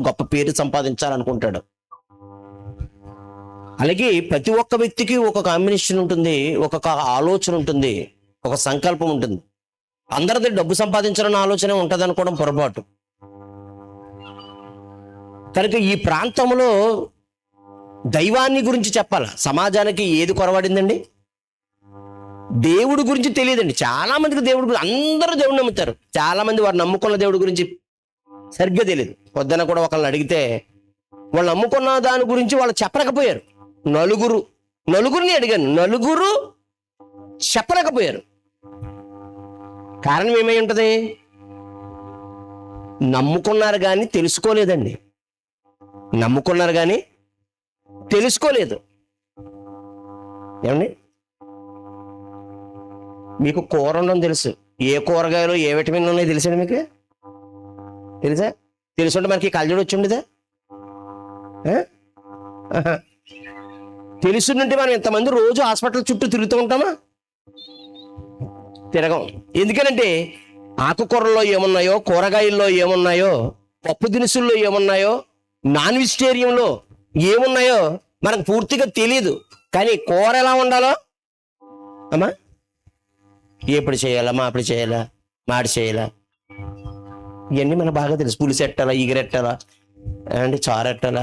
గొప్ప పేరు సంపాదించాలనుకుంటాడు. అలాగే ప్రతి ఒక్క వ్యక్తికి ఒక కాంబినేషన్ ఉంటుంది, ఒక్కొక్క ఆలోచన ఉంటుంది, ఒక సంకల్పం ఉంటుంది. అందరిది డబ్బు సంపాదించాలన్న ఆలోచన ఉంటుంది అనుకోవడం పొరపాటు. కనుక ఈ ప్రాంతంలో దైవాన్ని గురించి చెప్పాల. సమాజానికి ఏది కొరవడిందండి? దేవుడి గురించి తెలియదండి. చాలా మందికి దేవుడి గురించి, అందరూ దేవుడిని నమ్ముతారు, చాలా మంది వారు నమ్ముకున్న దేవుడి గురించి సరిగ్గా తెలియదు. పొద్దున కూడా ఒకళ్ళని అడిగితే వాళ్ళు నమ్ముకున్న దాని గురించి వాళ్ళు చెప్పలేకపోయారు. నలుగురిని అడిగాను, నలుగురు చెప్పలేకపోయారు. కారణం ఏమై ఉంటుంది? నమ్ముకున్నారు కానీ తెలుసుకోలేదండి. నమ్ముకున్నారు కానీ తెలుసుకోలేదు. ఏమండి, మీకు కూర ఉండడం తెలుసు, ఏ కూరగాయలు ఏ విటమిన్ ఉన్నాయో తెలుసండి మీకు? తెలుసా? తెలుసుంటే మనకి కళ్ళజోడు వచ్చి ఉండేదా? తెలుసుంటే మనం ఇంతమంది రోజు హాస్పిటల్ చుట్టూ తిరుగుతూ ఉంటామా? తిరగం. ఎందుకనంటే ఆకుకూరల్లో ఏమున్నాయో, కూరగాయల్లో ఏమున్నాయో, పప్పు దినుసుల్లో ఏమున్నాయో, నాన్ వెజిటేరియన్లో ఏమున్నాయో మనకు పూర్తిగా తెలియదు. కానీ కూర ఎలా ఉండాలో అమ్మా, ఎప్పుడు చేయాలా, మాప్పుడు చేయాలా, మాడి చేయాలా, ఇవన్నీ మనకు బాగా తెలుసు. పులుసు ఎట్టాలా, ఈగరెట్టాలా, అంటే చారు ఎట్టాలా,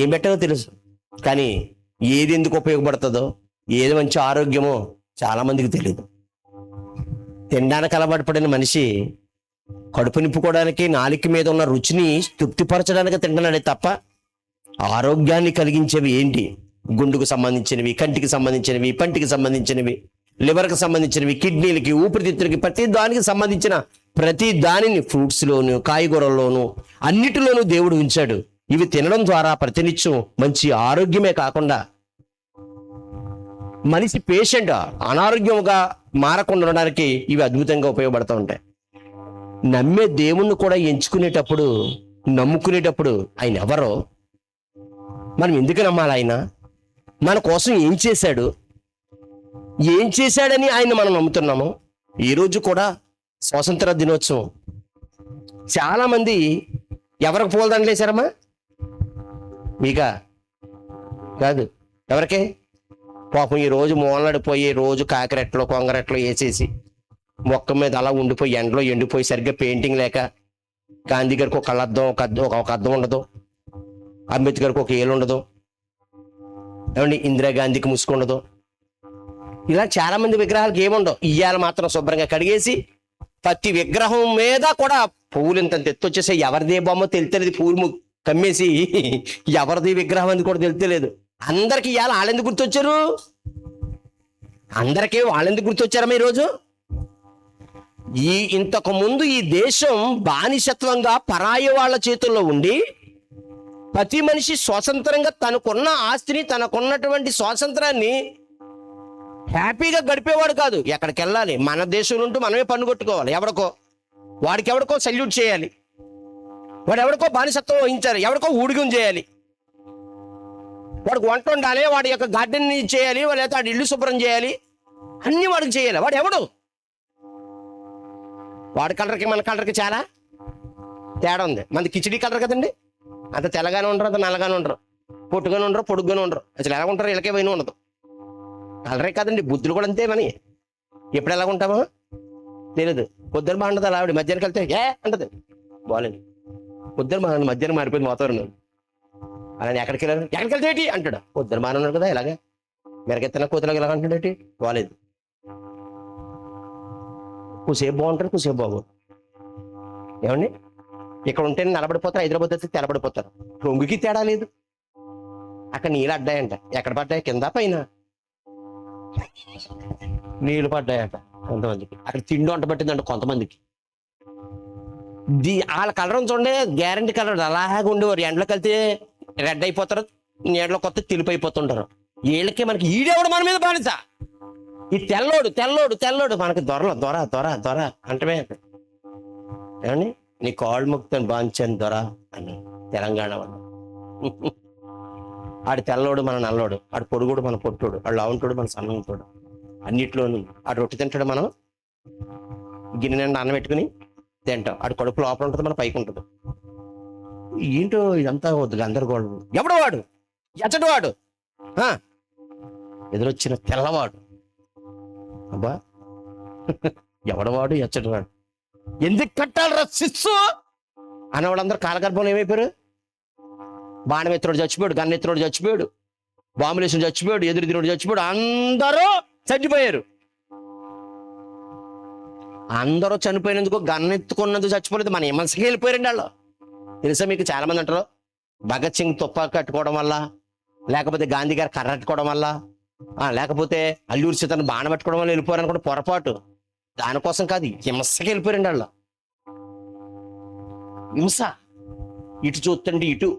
ఏం పెట్టాలో తెలుసు. కానీ ఏది ఎందుకు ఉపయోగపడుతుందో, ఏది మంచి ఆరోగ్యమో చాలా మందికి తెలియదు. తినడానికి అలవాటు పడిన మనిషి కడుపు నింపుకోవడానికి, నాలుక మీద ఉన్న రుచిని తృప్తిపరచడానికి తింటున్నాడే తప్ప ఆరోగ్యాన్ని కలిగించేవి ఏంటి? గుండెకు సంబంధించినవి, కంటికి సంబంధించినవి, పంటికి సంబంధించినవి, లివర్కి సంబంధించినవి, కిడ్నీలకి, ఊపిరితిత్తులకి, ప్రతి దానికి సంబంధించిన ప్రతి దానిని ఫ్రూట్స్లోను, కాయగూరల్లోనూ, అన్నిటిలోనూ దేవుడు ఉంచాడు. ఇవి తినడం ద్వారా ప్రతినిత్యం మంచి ఆరోగ్యమే కాకుండా మనిషి పేషెంట్ అనారోగ్యంగా మారకుండా ఉండడానికి ఇవి అద్భుతంగా ఉపయోగపడుతూ ఉంటాయి. నమ్మే దేవుణ్ణి కూడా ఎంచుకునేటప్పుడు, నమ్ముకునేటప్పుడు ఆయన ఎవరో, మనం ఎందుకు నమ్మాలి? ఆయన మన కోసం ఏం చేశాడు, ఏం చేశాడని ఆయన మనం నమ్ముతున్నాము. ఈరోజు కూడా స్వాతంత్ర దినోత్సవం, చాలామంది ఎవరికి పూలదండలు వేశారమ్మా? మీకా కాదు, ఎవరికే? పాపం ఈరోజు మూలనడిపోయి రోజు కాకిరెట్లో కొంగరెట్లో వేసేసి మొక్క మీద అలా ఉండిపోయి ఎండలో ఎండిపోయి సరిగ్గా పెయింటింగ్ లేక, గాంధీ గారికి ఒక కళ్ళద్దం, ఒక అద్దం ఉండదు, అంబేద్కర్కి ఒక ఏళ్ళు ఉండదు, ఏమండి ఇందిరాగాంధీకి ముసుగు ఉండదు. ఇలా చాలా మంది విగ్రహాలకు ఏముండవు. ఇయ్యాల మాత్రం శుభ్రంగా కడిగేసి ప్రతి విగ్రహం మీద కూడా పువ్వులు ఇంత ఎత్తొచ్చేసి ఎవరిదే బొమ్మ తెలుతలేదు, పూలు కమ్మేసి ఎవరిది విగ్రహం అని కూడా తెలుతలేదు. అందరికి ఇవాళ వాళ్ళెందుకు గుర్తొచ్చారు? అందరికీ వాళ్ళెందుకు గుర్తొచ్చారమ్మా ఈరోజు? ఇంతకు ముందు ఈ దేశం బానిసత్వంగా పరాయి వాళ్ళ చేతుల్లో ఉండి ప్రతి మనిషి స్వతంత్రంగా తనకున్న ఆస్తిని, తనకున్నటువంటి స్వాతంత్రాన్ని హ్యాపీగా గడిపేవాడు కాదు. ఎక్కడికి వెళ్ళాలి, మన దేశంలో ఉంటూ మనమే పన్ను కొట్టుకోవాలి. వాడికి ఎవరికో సల్యూట్ చేయాలి, వాడు ఎవరికో బానిసత్వం వహించాలి, ఎవరికో ఊడిగం చేయాలి, వాడికి వంట ఉండాలి, వాడి యొక్క గార్డెన్ చేయాలి, వాడి వాడి ఇల్లు శుభ్రం చేయాలి, అన్ని వాడికి చేయాలి. వాడు ఎవడు? వాడి కలర్కి మన కలర్కి చాలా తేడా ఉంది. మనది కిచిడి కలర్ కదండి, అంత తెల్లగానే ఉండరు, అంత నల్లగానే ఉండరు, పొట్టుగానే ఉండరు, పొడుగ్గానే ఉండరు. అసలు ఎలా ఉంటారు? ఇళ్ళకే పోయిన ఉండదు. కలరే కాదండి, బుద్ధులు కూడా అంతే. మని ఎప్పుడు ఎలాగ ఉంటామో తెలియదు. పొద్దున బాగుంటుంది అలా, ఆవిడ మధ్యాహ్నం వెళ్తే అంటది బాగాలేదు, పొద్దున బాగుంది, మధ్యాహ్నం మారిపోయింది వాతావరణం. అలానే ఎక్కడికి వెళ్తే ఏంటి అంటాడు, పొద్దున బాగానే ఉన్నాడు కదా, ఇలాగే మెరకెత్తన కూతురుగా ఇలాగ అంటాడు ఏంటి, బాగాలేదు. కూసేపు బాగుంటారు, కూసేపు బాగోదు. ఏమండి, ఇక్కడ ఉంటే నిలబడిపోతారు, హైదరాబాద్ వస్తే తెలబడిపోతారు. రొంగుకి తేడా లేదు. అక్కడ నీళ్ళు అడ్డాయంట, ఎక్కడ పడ్డాయి? కింద పైన నీళ్ళు పడ్డాయట కొంతమందికి. అక్కడ తిండి వంట పట్టిందంట కొంతమందికి. వాళ్ళ కలర్ చూడండి, గ్యారంటీ కలర్ అలాగే ఉండేవారు. ఎండలోకి వెళ్తే రెడ్ అయిపోతారు, నీడలో కొత్త తెలుపు అయిపోతుంటారు. వీళ్ళకి మనకి ఈడేవాడు మన మీద బానిస. ఈ తెల్లోడు తెల్లోడు తెల్లోడు మనకి దొర అంటే ఏమండి, నీ కాళ్ళు ముక్తాను బాంచాను దొర అని తెలంగాణ వాళ్ళు. ఆడు తెల్లోడు మన నల్లోడు, ఆడు పొడుగుడు మన పొట్టుడు, ఆడు లావుంటాడు మన సన్నంటాడు. అన్నిట్లోనూ ఆడు రొట్టె తింటాడు, మనం గిన్నె నిండా అన్నం పెట్టుకుని తింటాం. ఆడు కడుపు లోపల ఉంటుంది, మన పైకి ఉంటుంది. ఏంటో ఇదంతా వద్దు గందరగోళం. ఎవడు వాడు? ఎచ్చటి వాడు? ఎదురొచ్చిన తెల్లవాడు. అబ్బా ఎవడవాడు? ఎచ్చటి వాడు? ఎందుకు కట్టాలరా శిస్సు అన్న వాళ్ళందరూ కాలగర్భంలో ఏమైపోయారు? బాణమెత్తుడు చచ్చిపోయాడు, గన్నెత్తుడు చచ్చిపోయాడు, బాంబులేసుడు చచ్చిపోయాడు, ఎదురు చచ్చిపోయాడు, అందరూ చచ్చిపోయారు. అందరూ చనిపోయినందుకు గన్నెత్తుకున్నందుకు చచ్చిపోలేదు, మన మనసుకి వెళ్ళిపోయారండి వాళ్ళు. తెలుసా మీకు? చాలా మంది అంటారు భగత్ సింగ్ తుపాకీ కట్టుకోవడం వల్ల, లేకపోతే గాంధీ గారు కర్ర కట్టుకోవడం వల్ల, లేకపోతే అల్లూరి సీతను బాణ పెట్టుకోవడం వల్ల వెళ్ళిపోయారు అనుకుంటే పొరపాటు. దానికోసం కాదు, హింసకి వెళ్ళిపోయారండి వాళ్ళు. హింస. ఇటు చూస్తుంటే ఇటు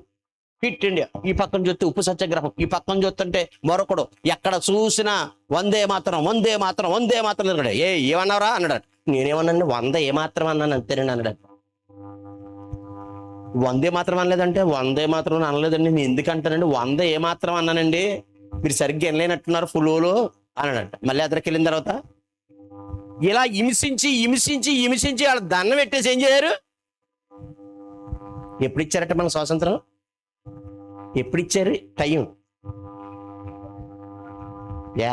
ఫిట్ ఇండియా, ఈ పక్కన చూస్తే ఉప్పు సత్యాగ్రహం, ఈ పక్కన చూస్తుంటే మరొకడు. ఎక్కడ చూసినా వందే మాత్రం వందే మాత్రం వందే మాత్రం అన్నాడు. ఏమన్నారా అన్నాడు. నేనేమన్నాను? 100 ఏమాత్రం అన్నాను అంతేనండి అన్నాడు. వందే మాత్రం అనలేదంటే వందే మాత్రం అనలేదండి. నేను ఎందుకు అంటానండి? 100 ఏమాత్రం అన్నానండి, మీరు సరిగ్గా వెళ్ళలేనట్టున్నారు ఫ్లోలో అన్నాడంట. మళ్ళీ అద్దరికి వెళ్ళిన తర్వాత ఇలా హింసించి హింసించి హింసించి వాళ్ళ దండం పెట్టేసి ఏం చేయరు? ఎప్పుడు ఇచ్చారట మన స్వాతంత్రం? ఎప్పుడు ఇచ్చారు? టైం.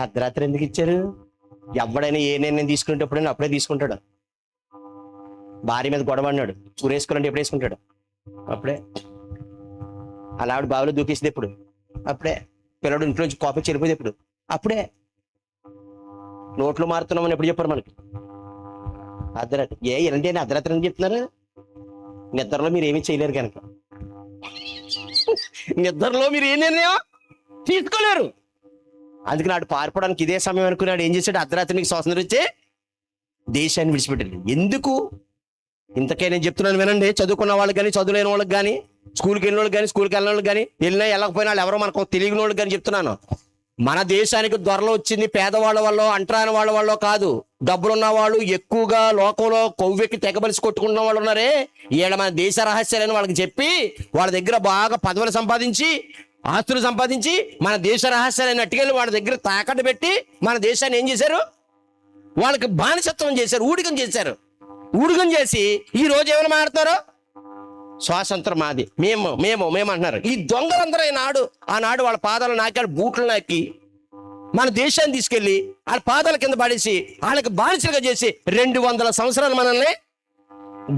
అర్ధరాత్రి ఎందుకు ఇచ్చారు? ఎవడైనా ఏ నిర్ణయం తీసుకునేటప్పుడైనా అప్పుడే తీసుకుంటాడు. భార్య మీద గొడవ అన్నాడు, ఊరేసుకోవాలంటే ఎప్పుడు వేసుకుంటాడు? అప్పుడే. అలా ఆవిడ బావిలో దూకేసింది ఎప్పుడు? అప్పుడే. పిల్లడు ఇంట్లో నుంచి కాపీ చెరిపోయింది ఎప్పుడు? అప్పుడే. నోట్లు మారుతున్నామని ఎప్పుడు చెప్పారు మనకి? అర్ధరాత్రి. ఇలాంటి అర్ధరాత్రి అని చెప్తున్నారు? నిద్రలో మీరు ఏమీ చేయలేరు కనుక. నిద్రలో మీరు ఏ నిర్ణయం తీసుకోలేరు. అందుకే నాడు పారిపోవడానికి ఇదే సమయం అనుకున్నాడు. ఏం చేశాడు? అర్ధరాత్రి నీకు స్వాతంత్రం ఇచ్చే దేశాన్ని విడిచిపెట్టాడు. ఎందుకు? ఇంతకే నేను చెప్తున్నాను వినండి. చదువుకున్న వాళ్ళకి కానీ, చదువులేని వాళ్ళకి కానీ, స్కూల్కి వెళ్ళిన వాళ్ళకి కానీ, స్కూల్కి వెళ్ళిన వాళ్ళకి కానీ, వెళ్ళినా వెళ్ళకపోయినా వాళ్ళు ఎవరో మనకు తెలియని వాళ్ళకి కానీ చెప్తున్నాను. మన దేశానికి దొరలు వచ్చింది పేదవాళ్ళ వల్ల, అంటరాని వాళ్ళ వల్ల కాదు. డబ్బులున్న వాళ్ళు ఎక్కువగా లోకంలో కొవ్వెక్కి తెగబలిసి కొట్టుకుంటున్న వాళ్ళు ఉన్నారే, ఈడ మన దేశ రహస్యాలని వాళ్ళకి చెప్పి వాళ్ళ దగ్గర బాగా పదవులు సంపాదించి ఆస్తులు సంపాదించి మన దేశ రహస్యాలను అట్టుకెళ్ళి వాళ్ళ దగ్గర తాకట్టు పెట్టి మన దేశాన్ని ఏం చేశారు? వాళ్ళకి బానిసత్వం చేశారు, ఊడికం చేశారు. ఊడికం చేసి ఈ రోజు ఏమైనా మాట్లాడతారు? స్వాతంత్రం మాది, మేము మేము మేము అంటున్నారు. ఈ దొంగలందరూ ఆనాడు వాళ్ళ పాదాలు నాకాడు, బూట్లు నాకి మన దేశాన్ని తీసుకెళ్లి వాళ్ళ పాదాల కింద పడేసి వాళ్ళకి బానిసలుగా చేసి 200 సంవత్సరాలు మనల్ని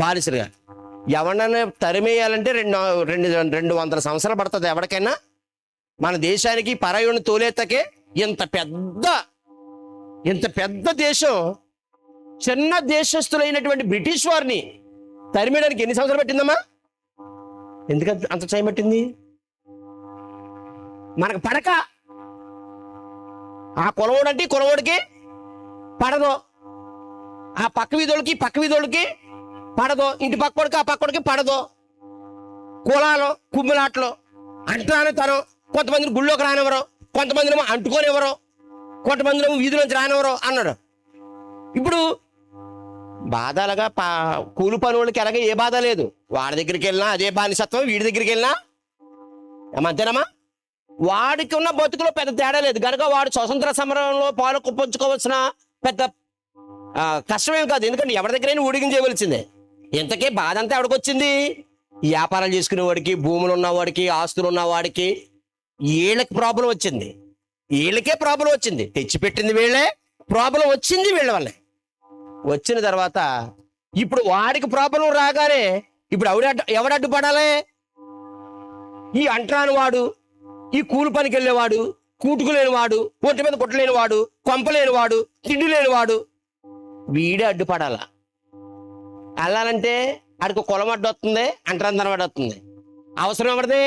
బానిసలుగా. ఎవరినైనా తరిమేయాలంటే 200 సంవత్సరాలు పడుతుంది ఎవరికైనా. మన దేశానికి పరాయుని తోలేతకే ఇంత పెద్ద దేశం, చిన్న దేశస్తులైనటువంటి బ్రిటిష్ వారిని తరిమేయడానికి ఎన్ని సంవత్సరాలు పట్టిందమ్మా? ఎందుకంత అంత టైం పట్టింది? మనకు పడక. ఆ కులవోడంటే కులవోడికి పడదు, ఆ పక్క వీధోళ్ళకి పడదు, ఇంటి పక్కోడికి ఆ పక్కోడికి పడదు. కులాలు కుమ్ములాట్లు అంటున్నాను తను. కొంతమందిని గుళ్ళోకి రానివ్వరు, కొంతమందినేమో అంటుకోనివ్వరు, కొంతమందినేమో వీధిలోంచి రానివ్వరు అన్నాడు. ఇప్పుడు బాధలుగా కూలి పని వాళ్ళకి ఎలాగే ఏ బాధ లేదు. వాడి దగ్గరికి వెళ్ళినా అదే బానిసత్వం, వీడి దగ్గరికి వెళ్ళినా అంతేనమ్మా. వాడికి ఉన్న బతుకులో పెద్ద తేడా లేదు కనుక వాడు స్వతంత్ర సమరంలో పాలు పంచుకోవాల్సిన పెద్ద కష్టమేం కాదు. ఎందుకంటే ఎవరి దగ్గరైనా ఊడిగం చేయవలసిందే. ఇంతకే బాధ అంతా ఎవడికి వచ్చింది? వ్యాపారాలు చేసుకునే వాడికి, భూములు ఉన్నవాడికి, ఆస్తులు ఉన్నవాడికి, వీళ్ళకి ప్రాబ్లం వచ్చింది. వీళ్ళకే ప్రాబ్లం వచ్చింది. తెచ్చిపెట్టింది వీళ్ళే, ప్రాబ్లం వచ్చింది వీళ్ళ వల్లే. వచ్చిన తర్వాత ఇప్పుడు వాడికి ప్రాబ్లం రాగానే ఇప్పుడు ఎవడు అడ్డుపడాలి? ఈ అంటరాని వాడు, ఈ కూలి పనికి వెళ్ళేవాడు, కూటుకులేనివాడు, ఒంటి మీద కొట్టలేనివాడు, కొంపలేనివాడు, తిండి లేనివాడు, వీడే అడ్డుపడాల. వెళ్ళాలంటే ఆడికి కులం అడ్డు వస్తుంది, అంటరాని అడ్డు వస్తుంది. అవసరం ఎవరిది?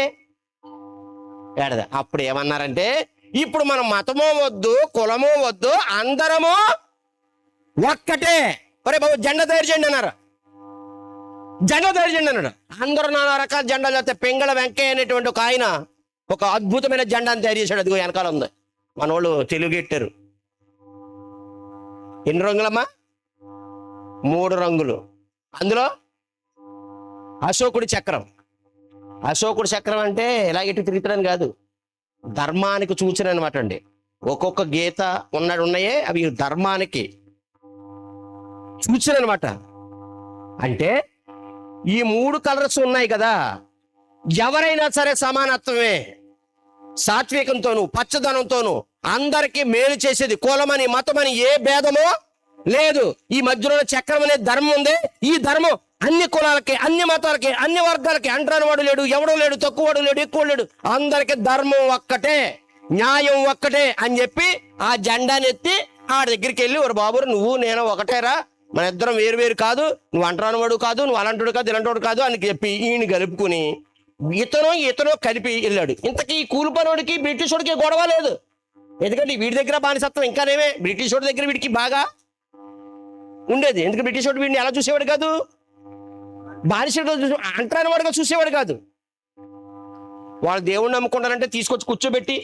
ఏడదా. అప్పుడు ఏమన్నారంటే ఇప్పుడు మనం మతమో వద్దు, కులమో వద్దు, అందరము ఒక్కటే. ఒరే బాబు జెండా తయారు చేయండి అన్నారు. జెండా తయారు చేయండి అన్నాడు. అందరూ 4 రకాల జెండాలు వస్తే పింగళ వెంకయ్య అనేటువంటి ఒక ఆయన ఒక అద్భుతమైన జెండాను తయారు చేశాడు. అదిగో వెనకాల ఉంది. మన వాళ్ళు తెలుగెట్టారు. ఎన్ని రంగులమ్మా? 3 రంగులు. అందులో అశోకుడి చక్రం. అశోకుడి చక్రం అంటే ఎలాగెట్టు తిరుగుతాడని కాదు, ధర్మానికి సూచన అనమాట అండి. ఒక్కొక్క గీత ఉన్నాయే అవి ధర్మానికి సూచన అనమాట. అంటే ఈ 3 కలర్స్ ఉన్నాయి కదా, ఎవరైనా సరే సమానత్వమే, సాత్వికంతోను పచ్చదనంతోను అందరికీ మేలు చేసేది. కులమని మతమని ఏ భేదమో లేదు. ఈ మధ్యలో చక్రం అనే ధర్మం ఉంది. ఈ ధర్మం అన్ని కులాలకి, అన్ని మతాలకి, అన్ని వర్గాలకి, అంటరాని వాడు లేడు, ఎవడో లేడు, తక్కువవాడు లేడు, ఎక్కువ లేడు, అందరికి ధర్మం ఒక్కటే, న్యాయం ఒక్కటే అని చెప్పి ఆ జెండాని ఎత్తి ఆ దగ్గరికి వెళ్ళి, ఒక బాబు నువ్వు నేను ఒకటేరా, మన ఇద్దరం వేరు వేరు కాదు, నువ్వు అంటరాని వాడు కాదు, నువ్వు అలాంటి కాదు, ఇలాంటి వాడు కాదు అని చెప్పి ఈయన కలుపుకుని ఇతను కలిపి వెళ్ళాడు. ఇంతకీ ఈ కూలి పనోడికి బ్రిటిష్ వాడికి గొడవ లేదు. ఎందుకంటే వీడి దగ్గర బానిసత్వం ఇంకానేమే, బ్రిటిష్ వాడి దగ్గర వీడికి బాగా ఉండేది. ఎందుకంటే బ్రిటిష్ వాడు వీడిని ఎలా చూసేవాడు కాదు, బానిసగా అంటరాని వాడుగా చూసేవాడు కాదు. వాళ్ళు దేవుడిని నమ్ముకుంటారంటే తీసుకొచ్చి కూర్చోబెట్టి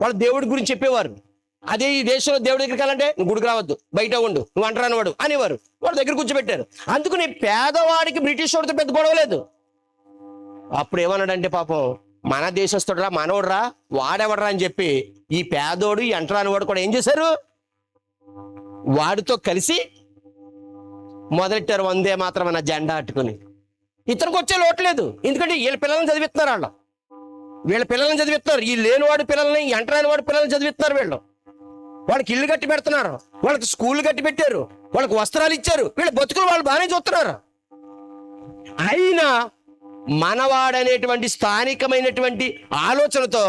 వాళ్ళు దేవుడి గురించి చెప్పేవారు. అదే ఈ దేశంలో దేవుడి దగ్గరికి వెళ్ళాలంటే నువ్వు గుడికి రావద్దు, బయట ఉండు, నువ్వు అంటరాని వాడు అనేవారు. వాళ్ళ దగ్గర కూర్చోబెట్టారు. అందుకని పేదవాడికి బ్రిటిష్ వాడితో పెద్ద గొడవ లేదు. అప్పుడు ఏమన్నాడంటే పాపం మన దేశస్తుడురా, మనోడురా, వాడెవడరా అని చెప్పి ఈ పేదోడు ఈ అంటరాని వాడు కూడా ఏం చేశారు, వాడితో కలిసి మొదలెట్టారు వందే మాత్రం అన్న జెండా అట్టుకుని. ఇతనికి వచ్చే లోట్లేదు, ఎందుకంటే వీళ్ళ పిల్లల్ని చదివిస్తున్నారు, వీళ్ళ పిల్లల్ని చదివిస్తున్నారు, ఈ లేనివాడి పిల్లల్ని, ఈ అంటరాని వాడి పిల్లల్ని చదివిస్తున్నారు. వీళ్ళు వాళ్ళకి ఇల్లు కట్టి పెడుతున్నారు, వాళ్ళకి స్కూల్ కట్టి పెట్టారు, వాళ్ళకి వస్త్రాలు ఇచ్చారు, వీళ్ళ బతుకులు వాళ్ళు బాగానే చూస్తున్నారు. అయినా మనవాడనేటువంటి స్థానికమైనటువంటి ఆలోచనతో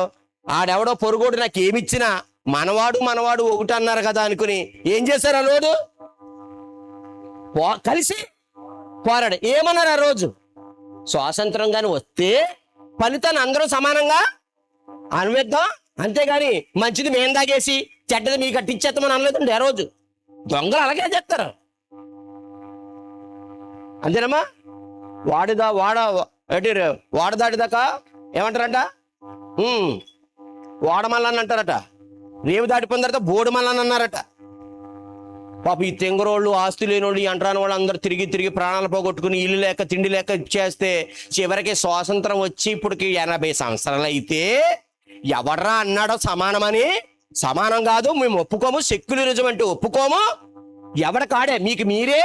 ఆడెవడో పొరుగోడు నాకు ఏమిచ్చినా మనవాడు ఒకటి అన్నారు కదా అనుకుని ఏం చేశారు, ఆ రోజు కలిసి పోరాడు. ఏమన్నారు ఆ రోజు, స్వాతంత్రం కానీ వస్తే ఫలితాన్ని అందరూ సమానంగా అనువేద్దాం, అంతేగాని మంచిది మేము తాగేసి చెడ్డది మీకు కట్టించేస్తామని అనలేదండి. ఆ రోజు దొంగలు అలాగే చేస్తారు, అంతేనమ్మా. వాడ దాటిదాకా ఏమంటారంట, వాడమల్లని అంటారట, రేవు దాటిపోయిన తర్వాత బోడుమల్లని అన్నారట. పాప ఈ తెంగరోళ్ళు, ఆస్తి లేనోళ్ళు, ఈ అంటరాని వాళ్ళు అందరూ తిరిగి ప్రాణాలు పోగొట్టుకుని ఇల్లు లేక తిండి లేక చేస్తే చివరికి స్వాతంత్రం వచ్చి ఇప్పటికి 80 సంవత్సరాలు అయితే ఎవడ్రా అన్నాడో సమానమని? సమానం కాదు, మేము ఒప్పుకోము, సెక్యులరిజం అంటే ఒప్పుకోము, ఎవడ కాడే, మీకు మీరే